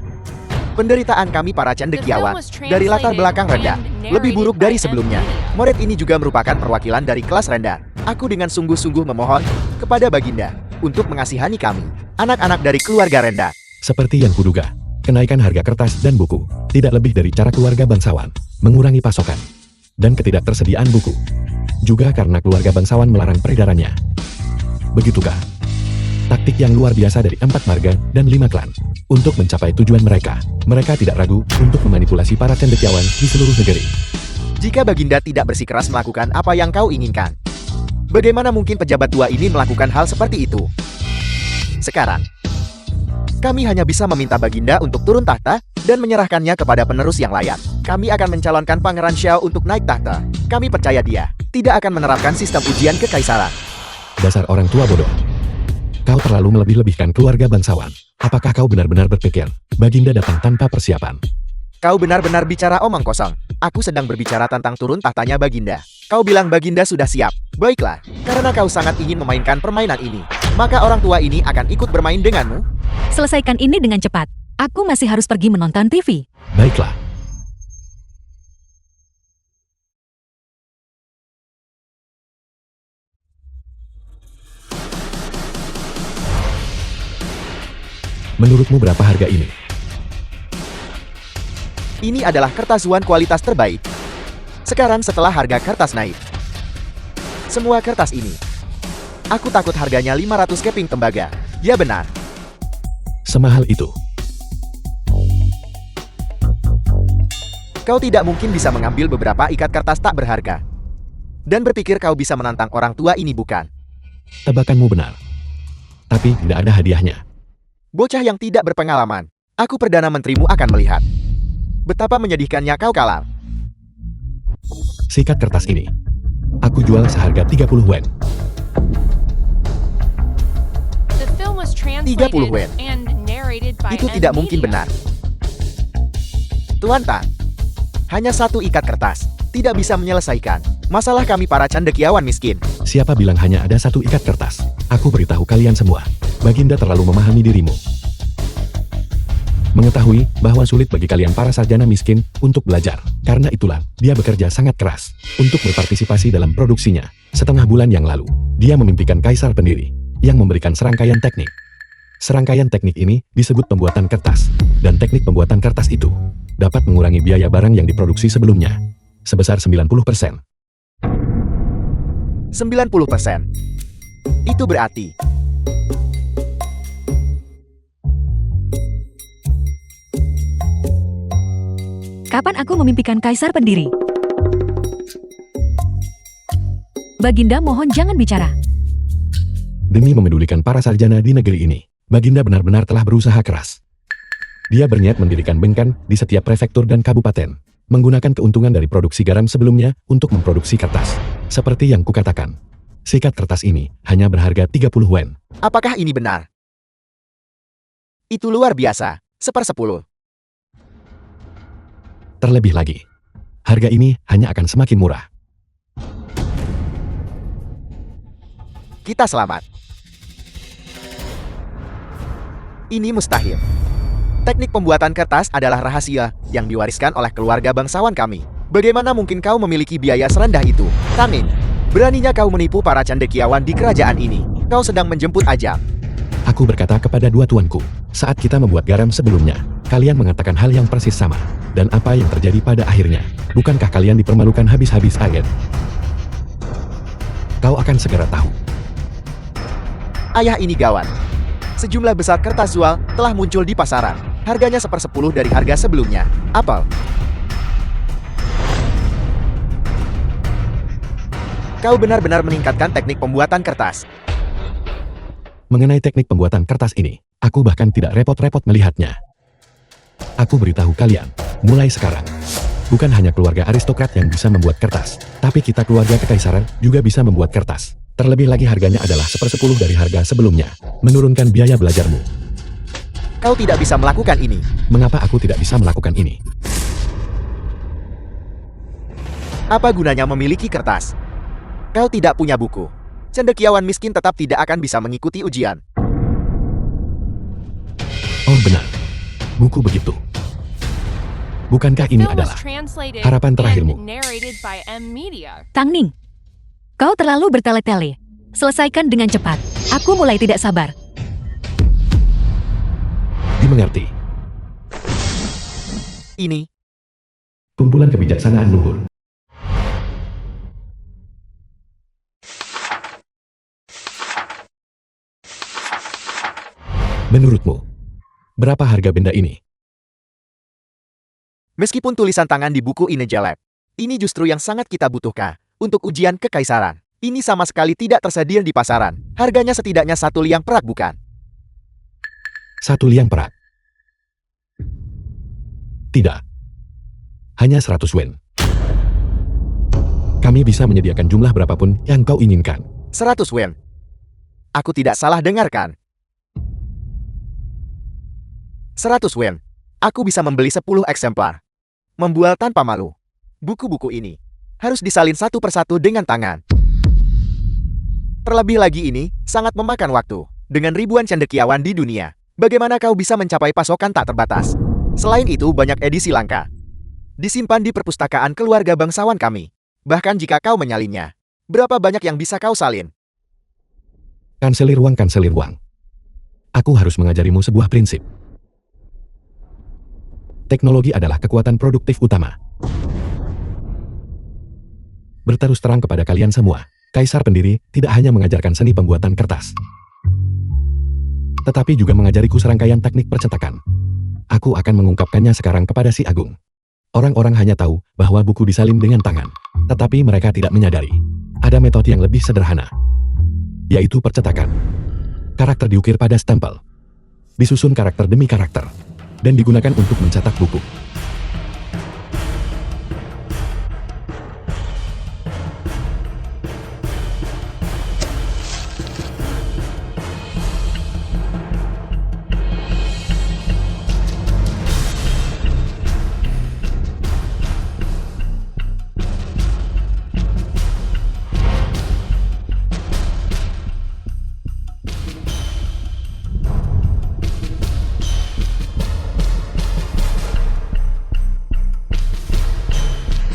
penderitaan kami para cendekiawan dari latar belakang rendah lebih buruk dari sebelumnya. Murid ini juga merupakan perwakilan dari kelas rendah. Aku dengan sungguh-sungguh memohon kepada Baginda untuk mengasihani kami, anak-anak dari keluarga rendah. Seperti yang kuduga, kenaikan harga kertas dan buku tidak lebih dari cara keluarga bangsawan mengurangi pasokan dan ketidaktersediaan buku. Juga karena keluarga bangsawan melarang peredarannya. Begitukah? Taktik yang luar biasa dari 4 marga dan 5 klan untuk mencapai tujuan mereka. Mereka tidak ragu untuk memanipulasi para cendekiawan di seluruh negeri. Jika Baginda tidak bersikeras melakukan apa yang kau inginkan, bagaimana mungkin pejabat tua ini melakukan hal seperti itu? Sekarang, kami hanya bisa meminta Baginda untuk turun tahta dan menyerahkannya kepada penerus yang layak. Kami akan mencalonkan Pangeran Xiao untuk naik tahta. Kami percaya dia tidak akan menerapkan sistem ujian kekaisaran. Dasar orang tua bodoh. Kau terlalu melebih-lebihkan keluarga bangsawan. Apakah kau benar-benar berpikir Baginda datang tanpa persiapan? Kau benar-benar bicara omong kosong. Aku sedang berbicara tentang turun tahtanya Baginda. Kau bilang Baginda sudah siap. Baiklah, karena kau sangat ingin memainkan permainan ini, maka orang tua ini akan ikut bermain denganmu. Selesaikan ini dengan cepat. Aku masih harus pergi menonton TV. Baiklah. Menurutmu berapa harga ini? Ini adalah kertas Zuan kualitas terbaik. Sekarang setelah harga kertas naik, semua kertas ini, aku takut harganya 500 keping tembaga. Ya benar. Semahal itu. Kau tidak mungkin bisa mengambil beberapa ikat kertas tak berharga dan berpikir kau bisa menantang orang tua ini, bukan? Tebakanmu benar. Tapi tidak ada hadiahnya. Bocah yang tidak berpengalaman. Aku Perdana Menterimu akan melihat betapa menyedihkannya kau kalah. Sikat kertas ini aku jual seharga 30 wen. The film was 30 translated wen. and narrated by Itu M tidak mungkin Media. benar. Tuan Tan, hanya satu ikat kertas tidak bisa menyelesaikan masalah kami para cendekiawan miskin. Siapa bilang hanya ada satu ikat kertas? Aku beritahu kalian semua, Baginda terlalu memahami dirimu. Mengetahui bahwa sulit bagi kalian para sarjana miskin untuk belajar. Karena itulah, dia bekerja sangat keras untuk berpartisipasi dalam produksinya. Setengah bulan yang lalu, dia memimpikan kaisar pendiri yang memberikan serangkaian teknik. Serangkaian teknik ini disebut pembuatan kertas, dan teknik pembuatan kertas itu dapat mengurangi biaya barang yang diproduksi sebelumnya sebesar 90%. 90%. Itu berarti Kapan aku memimpikan kaisar pendiri? Baginda mohon jangan bicara. Demi memedulikan para sarjana di negeri ini, Baginda benar-benar telah berusaha keras. Dia berniat mendirikan bengkan di setiap prefektur dan kabupaten, menggunakan keuntungan dari produksi garam sebelumnya untuk memproduksi kertas. Seperti yang kukatakan, sikat kertas ini hanya berharga 30 wen. apakah ini benar? Itu luar biasa. 1/10. Terlebih lagi, harga ini hanya akan semakin murah. Kita selamat. Ini mustahil. Teknik pembuatan kertas adalah rahasia yang diwariskan oleh keluarga bangsawan kami. Bagaimana mungkin kau memiliki biaya serendah itu? Tamin, beraninya kau menipu para cendekiawan di kerajaan ini. Kau sedang menjemput ajal. Aku berkata kepada dua tuanku, saat kita membuat garam sebelumnya, kalian mengatakan hal yang persis sama. Dan apa yang terjadi pada akhirnya? Bukankah kalian dipermalukan habis-habis air? Kau akan segera tahu. Ayah, ini gawat. Sejumlah besar kertas jual telah muncul di pasaran. Harganya 1/10 dari harga sebelumnya. Apel. Kau benar-benar meningkatkan teknik pembuatan kertas. Mengenai teknik pembuatan kertas ini, aku bahkan tidak repot-repot melihatnya. Aku beritahu kalian, mulai sekarang, bukan hanya keluarga aristokrat yang bisa membuat kertas, tapi kita keluarga kekaisaran juga bisa membuat kertas. Terlebih lagi harganya adalah 1/10 dari harga sebelumnya, menurunkan biaya belajarmu. Kau tidak bisa melakukan ini. Mengapa aku tidak bisa melakukan ini? Apa gunanya memiliki kertas? Kau tidak punya buku. Cendekiawan miskin tetap tidak akan bisa mengikuti ujian. Oh benar, buku begitu. Bukankah The ini film was adalah translated harapan terakhirmu? and narrated by M Media. Tang Ning, kau terlalu bertele-tele. Selesaikan dengan cepat. Aku mulai tidak sabar. Dimengerti. Ini, Kumpulan kebijaksanaan luhur. Menurutmu, berapa harga benda ini? meskipun tulisan tangan di buku ini jelek, ini justru yang sangat kita butuhkan untuk ujian kekaisaran. Ini sama sekali tidak tersedia di pasaran. Harganya setidaknya 1 liang perak bukan? 1 liang perak. Tidak. Hanya 100 wen. Kami bisa menyediakan jumlah berapapun yang kau inginkan. 100 wen. Aku tidak salah dengarkan. 100 wen. Aku bisa membeli 10 eksemplar. Membual tanpa malu. Buku-buku ini harus disalin satu persatu dengan tangan. Terlebih lagi ini sangat memakan waktu. Dengan ribuan cendekiawan di dunia, bagaimana kau bisa mencapai pasokan tak terbatas? Selain itu banyak edisi langka. Disimpan di perpustakaan keluarga bangsawan kami. Bahkan jika kau menyalinnya, berapa banyak yang bisa kau salin? Kanselir Wang, Kanselir Wang. Aku harus mengajarimu sebuah prinsip. Teknologi adalah kekuatan produktif utama. Berterus terang kepada kalian semua, Kaisar pendiri tidak hanya mengajarkan seni pembuatan kertas, tetapi juga mengajariku serangkaian teknik percetakan. Aku akan mengungkapkannya sekarang kepada si Agung. Orang-orang hanya tahu bahwa buku disalin dengan tangan, tetapi mereka tidak menyadari ada metode yang lebih sederhana, yaitu percetakan. Karakter diukir pada stempel, disusun karakter demi karakter, dan digunakan untuk mencetak buku.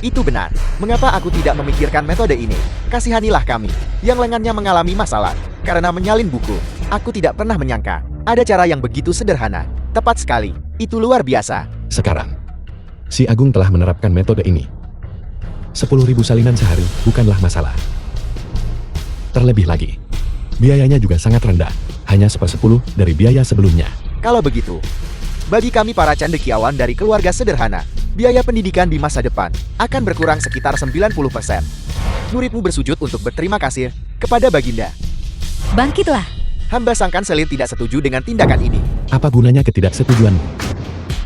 Itu benar. Mengapa aku tidak memikirkan metode ini? Kasihanilah kami, yang lengannya mengalami masalah karena menyalin buku. Aku tidak pernah menyangka ada cara yang begitu sederhana. Tepat sekali, itu luar biasa. Sekarang, si Agung telah menerapkan metode ini. 10.000 salinan sehari bukanlah masalah. Terlebih lagi, biayanya juga sangat rendah, hanya 1/10 dari biaya sebelumnya. Kalau begitu, bagi kami para cendekiawan dari keluarga sederhana, biaya pendidikan di masa depan akan berkurang sekitar 90%. Muridmu bersujud untuk berterima kasih kepada Baginda. Bangkitlah. Hamba sang kanselir tidak setuju dengan tindakan ini. Apa gunanya ketidaksetujuanmu?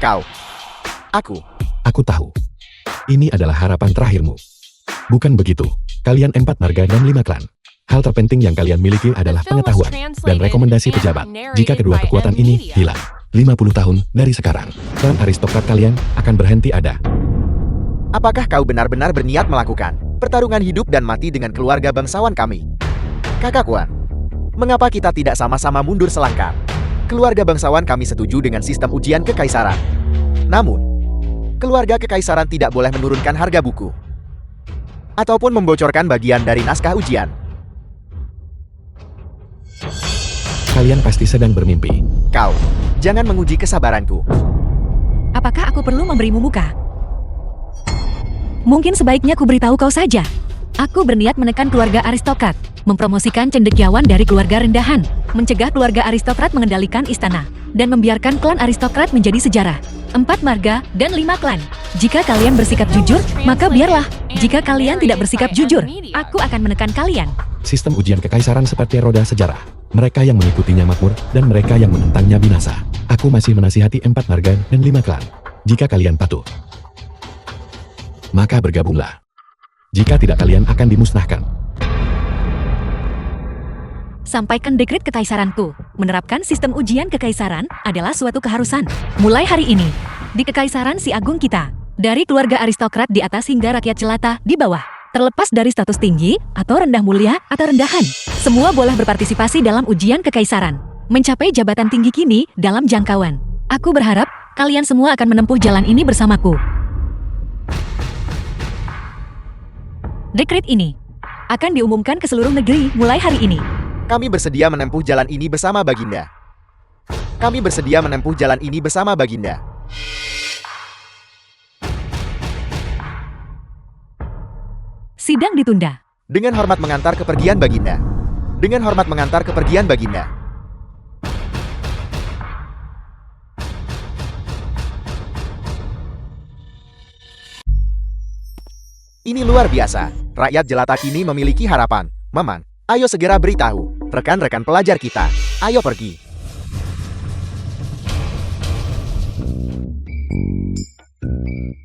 Kau. Aku. Aku tahu. Ini adalah harapan terakhirmu. Bukan begitu, kalian 4 marga dan 5 klan. Hal terpenting yang kalian miliki adalah pengetahuan dan rekomendasi pejabat. Jika kedua kekuatan ini hilang, 50 tahun dari sekarang, klan aristokrat kalian akan berhenti ada. Apakah kau benar-benar berniat melakukan pertarungan hidup dan mati dengan keluarga bangsawan kami? Kakak Wan, mengapa kita tidak sama-sama mundur selangkah? Keluarga bangsawan kami setuju dengan sistem ujian kekaisaran. Namun, keluarga kekaisaran tidak boleh menurunkan harga buku ataupun membocorkan bagian dari naskah ujian. Kalian pasti sedang bermimpi. Kau, jangan menguji kesabaranku. Apakah aku perlu memberimu muka? Mungkin sebaiknya ku beritahu kau saja. Aku berniat menekan keluarga aristokrat, mempromosikan cendekiawan dari keluarga rendahan, mencegah keluarga aristokrat mengendalikan istana, dan membiarkan klan aristokrat menjadi sejarah. 4 marga, dan 5 klan. Jika kalian bersikap jujur, maka biarlah. Jika kalian tidak bersikap jujur, aku akan menekan kalian. Sistem ujian kekaisaran seperti roda sejarah. Mereka yang mengikutinya makmur, dan mereka yang menentangnya binasa. Aku masih menasihati 4 marga dan 5 klan. Jika kalian patuh, maka bergabunglah. Jika tidak, kalian akan dimusnahkan. Sampaikan dekret kekaisaranku. Menerapkan sistem ujian kekaisaran adalah suatu keharusan. Mulai hari ini, di kekaisaran si agung kita, dari keluarga aristokrat di atas hingga rakyat jelata di bawah, terlepas dari status tinggi atau rendah, mulia atau rendahan, semua boleh berpartisipasi dalam ujian kekaisaran. Mencapai jabatan tinggi kini dalam jangkauan. Aku berharap kalian semua akan menempuh jalan ini bersamaku. Dekret ini akan diumumkan ke seluruh negeri mulai hari ini. Kami bersedia menempuh jalan ini bersama Baginda. Kami bersedia menempuh jalan ini bersama Baginda. Sidang ditunda. Dengan hormat mengantar kepergian Baginda. Dengan hormat mengantar kepergian Baginda. Ini luar biasa. Rakyat jelata kini memiliki harapan. Maman, ayo segera beritahu rekan-rekan pelajar kita. Ayo pergi.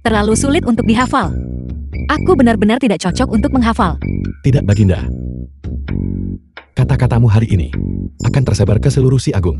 Terlalu sulit untuk dihafal. Aku benar-benar tidak cocok untuk menghafal. Tidak, Baginda. Kata-katamu hari ini akan tersebar ke seluruh Si Agung.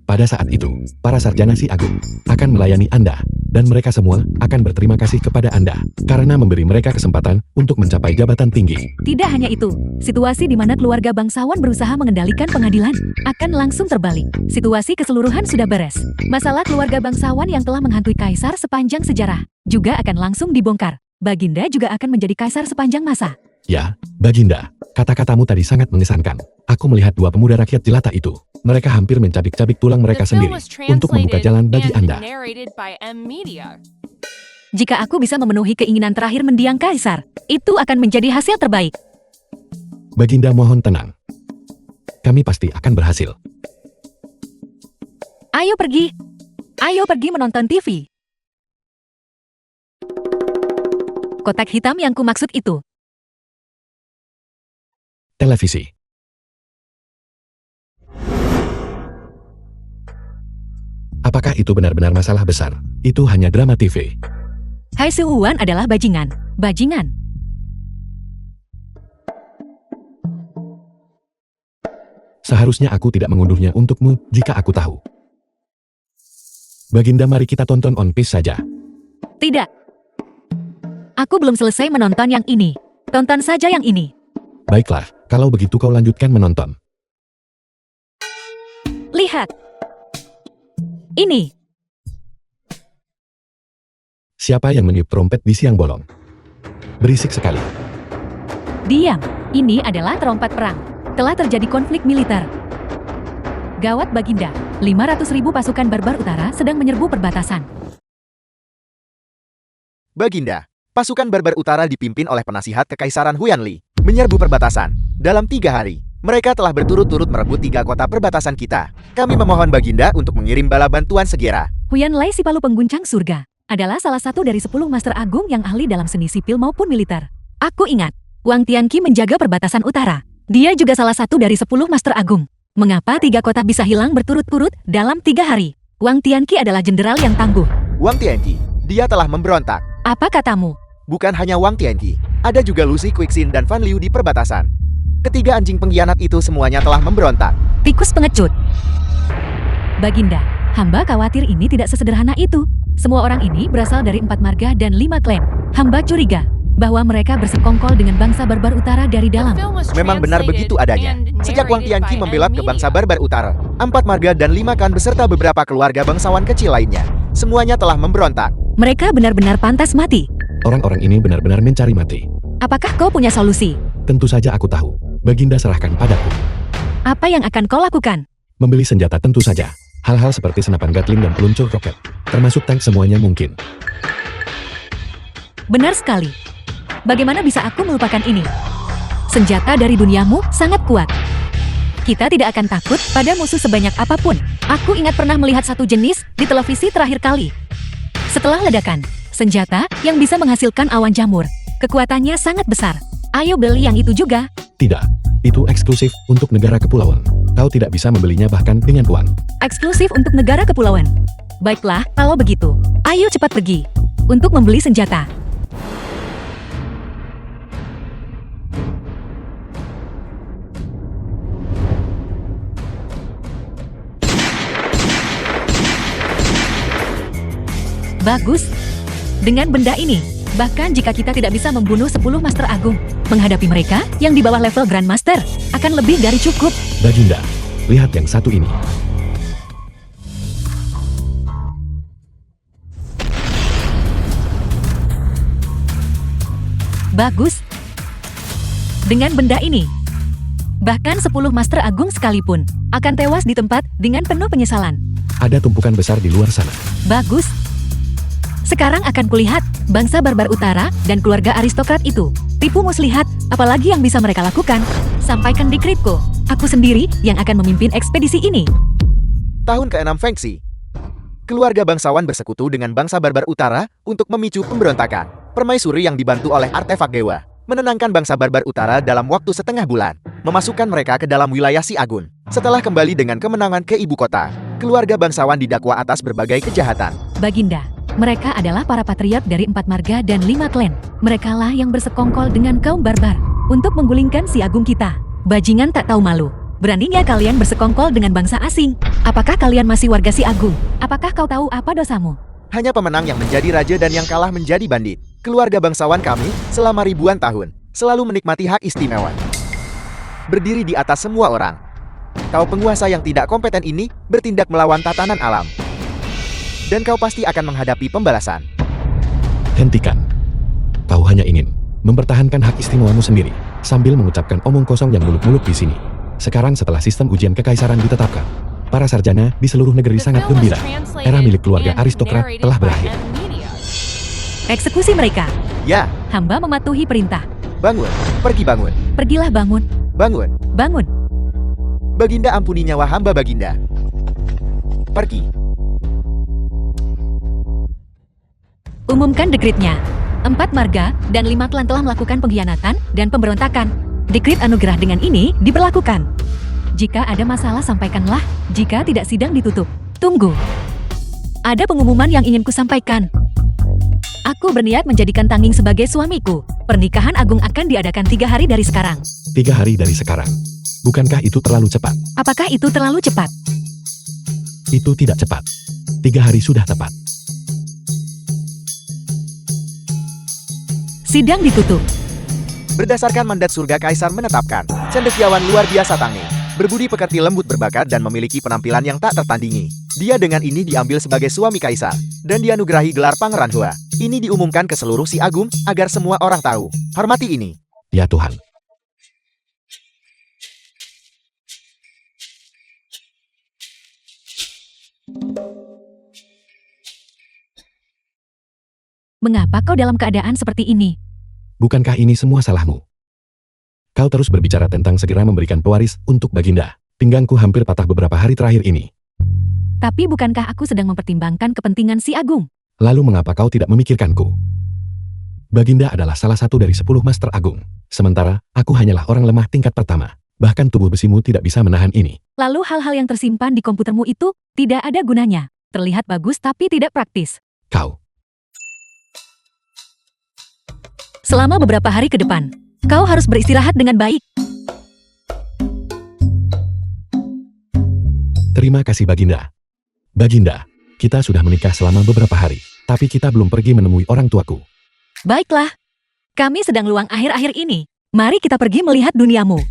Pada saat itu, para sarjana Si Agung akan melayani Anda, dan mereka semua akan berterima kasih kepada Anda karena memberi mereka kesempatan untuk mencapai jabatan tinggi. Tidak hanya itu, situasi di mana keluarga bangsawan berusaha mengendalikan pengadilan akan langsung terbalik. Situasi keseluruhan sudah beres. Masalah keluarga bangsawan yang telah menghantui kaisar sepanjang sejarah juga akan langsung dibongkar. Baginda juga akan menjadi kaisar sepanjang masa. Ya, Baginda, kata-katamu tadi sangat mengesankan. Aku melihat 2 pemuda rakyat jelata itu. Mereka hampir mencabik-cabik tulang mereka The film sendiri was untuk membuka translated jalan bagi and Anda. narrated by M Media. Jika aku bisa memenuhi keinginan terakhir mendiang kaisar, itu akan menjadi hasil terbaik. Baginda, mohon tenang. Kami pasti akan berhasil. Ayo pergi. Ayo pergi menonton TV. Kotak hitam yang kumaksud itu. Televisi. Apakah itu benar-benar masalah besar? Itu hanya drama TV. Hai Suhuan adalah bajingan. Bajingan. Seharusnya aku tidak mengunduhnya untukmu jika aku tahu. Baginda, mari kita tonton One Piece saja. Tidak. Aku belum selesai menonton yang ini. Tonton saja yang ini. Baiklah, kalau begitu kau lanjutkan menonton. Lihat. Ini. Siapa yang meniup trompet di siang bolong? Berisik sekali. Diam. Ini adalah trompet perang. Telah terjadi konflik militer. Gawat Baginda. 500.000 pasukan barbar utara sedang menyerbu perbatasan. Baginda, pasukan barbar utara dipimpin oleh penasihat kekaisaran Huyanli menyerbu perbatasan. Dalam 3 hari, mereka telah berturut-turut merebut 3 kota perbatasan kita. Kami memohon Baginda untuk mengirim bala bantuan segera. Huyanlai si palu pengguncang surga adalah salah satu dari 10 master agung yang ahli dalam seni sipil maupun militer. Aku ingat, Wang Tianqi menjaga perbatasan utara. Dia juga salah satu dari 10 master agung. Mengapa 3 kota bisa hilang berturut-turut dalam 3 hari? Wang Tianqi adalah jenderal yang tangguh. Wang Tianqi, dia telah memberontak. Apa katamu? Bukan hanya Wang Tianqi, ada juga Lucy Quixin dan Fan Liu di perbatasan. Ketiga anjing pengkhianat itu semuanya telah memberontak. Tikus pengecut. Baginda, hamba khawatir ini tidak sesederhana itu. Semua orang ini berasal dari 4 marga dan 5 klan. Hamba curiga bahwa mereka bersekongkol dengan bangsa barbar utara dari dalam. Memang benar begitu adanya. Sejak Wang Tianqi membelot ke bangsa barbar utara, 4 marga dan 5 klan beserta beberapa keluarga bangsawan kecil lainnya, semuanya telah memberontak. Mereka benar-benar pantas mati. Orang-orang ini benar-benar mencari mati. Apakah kau punya solusi? Tentu saja aku tahu. Baginda, serahkan padaku. Apa yang akan kau lakukan? Membeli senjata tentu saja. Hal-hal seperti senapan Gatling dan peluncur roket. Termasuk tank, semuanya mungkin. Benar sekali. Bagaimana bisa aku melupakan ini? Senjata dari duniamu sangat kuat. Kita tidak akan takut pada musuh sebanyak apapun. Aku ingat pernah melihat satu jenis di televisi terakhir kali. Setelah ledakan, senjata yang bisa menghasilkan awan jamur. Kekuatannya sangat besar. Ayo beli yang itu juga. Tidak, itu eksklusif untuk negara kepulauan. Kau tidak bisa membelinya bahkan dengan uang. Eksklusif untuk negara kepulauan. Baiklah, kalau begitu, ayo cepat pergi untuk membeli senjata. Bagus. Dengan benda ini, bahkan jika kita tidak bisa membunuh 10 Master Agung, menghadapi mereka yang di bawah level Grandmaster, akan lebih dari cukup. Baginda, lihat yang satu ini. Bagus. Dengan benda ini, bahkan 10 Master Agung sekalipun, akan tewas di tempat dengan penuh penyesalan. Ada tumpukan besar di luar sana. Bagus. Sekarang akan kulihat bangsa barbar utara dan keluarga aristokrat itu. Tipu muslihat, apalagi yang bisa mereka lakukan. Sampaikan di Kritko, aku sendiri yang akan memimpin ekspedisi ini. Tahun ke-6 Fengxi. Keluarga bangsawan bersekutu dengan bangsa barbar utara untuk memicu pemberontakan. Permaisuri yang dibantu oleh artefak dewa menenangkan bangsa barbar utara dalam waktu setengah bulan, memasukkan mereka ke dalam wilayah Si Agun. Setelah kembali dengan kemenangan ke ibu kota, keluarga bangsawan didakwa atas berbagai kejahatan. Baginda, mereka adalah para patriark dari 4 marga dan 5 klan. Merekalah yang bersekongkol dengan kaum barbar untuk menggulingkan Si Agung kita. Bajingan tak tahu malu. Beraninya kalian bersekongkol dengan bangsa asing. Apakah kalian masih warga Si Agung? Apakah kau tahu apa dosamu? Hanya pemenang yang menjadi raja dan yang kalah menjadi bandit. Keluarga bangsawan kami selama ribuan tahun selalu menikmati hak istimewa. Berdiri di atas semua orang. Kau penguasa yang tidak kompeten ini bertindak melawan tatanan alam. Dan kau pasti akan menghadapi pembalasan. Hentikan. Kau hanya ingin mempertahankan hak istimewamu sendiri, sambil mengucapkan omong kosong yang muluk-muluk di sini. Sekarang setelah sistem ujian kekaisaran ditetapkan, para sarjana di seluruh negeri sangat gembira. Era milik keluarga aristokrat telah berakhir. Eksekusi mereka. Ya, Hamba mematuhi perintah. bangun. Pergi bangun. Pergilah bangun. Bangun. Bangun. Baginda ampuni nyawa hamba Baginda. Pergi. Umumkan dekritnya. 4 marga dan 5 klan telah melakukan pengkhianatan dan pemberontakan. Dekrit anugerah dengan ini diberlakukan. Jika ada masalah sampaikanlah, jika tidak sidang ditutup. Tunggu. Ada pengumuman yang ingin kusampaikan. Aku berniat menjadikan Tanging sebagai suamiku. Pernikahan agung akan diadakan 3 hari dari sekarang. 3 hari dari sekarang. Bukankah itu terlalu cepat? Apakah itu terlalu cepat? Itu tidak cepat. 3 hari sudah tepat. Sidang ditutup. Berdasarkan mandat surga Kaisar menetapkan, cendekiawan luar biasa Tanging, berbudi pekerti lembut berbakat dan memiliki penampilan yang tak tertandingi. Dia dengan ini diambil sebagai suami Kaisar, dan dianugerahi gelar Pangeran Hua. Ini diumumkan ke seluruh Si Agung, agar semua orang tahu. Hormati ini. Ya Tuhan. Mengapa kau dalam keadaan seperti ini? Bukankah ini semua salahmu? Kau terus berbicara tentang segera memberikan pewaris untuk Baginda. Pinggangku hampir patah beberapa hari terakhir ini. Tapi bukankah aku sedang mempertimbangkan kepentingan Si Agung? Lalu mengapa kau tidak memikirkanku? Baginda adalah salah satu dari 10 Master Agung. Sementara, aku hanyalah orang lemah tingkat pertama. Bahkan tubuh besimu tidak bisa menahan ini. Lalu hal-hal yang tersimpan di komputermu itu tidak ada gunanya. Terlihat bagus tapi tidak praktis. Kau. Selama beberapa hari ke depan, kau harus beristirahat dengan baik. Terima kasih Baginda. Baginda, kita sudah menikah selama beberapa hari, tapi kita belum pergi menemui orang tuaku. Baiklah. Kami sedang luang akhir-akhir ini. Mari kita pergi melihat duniamu.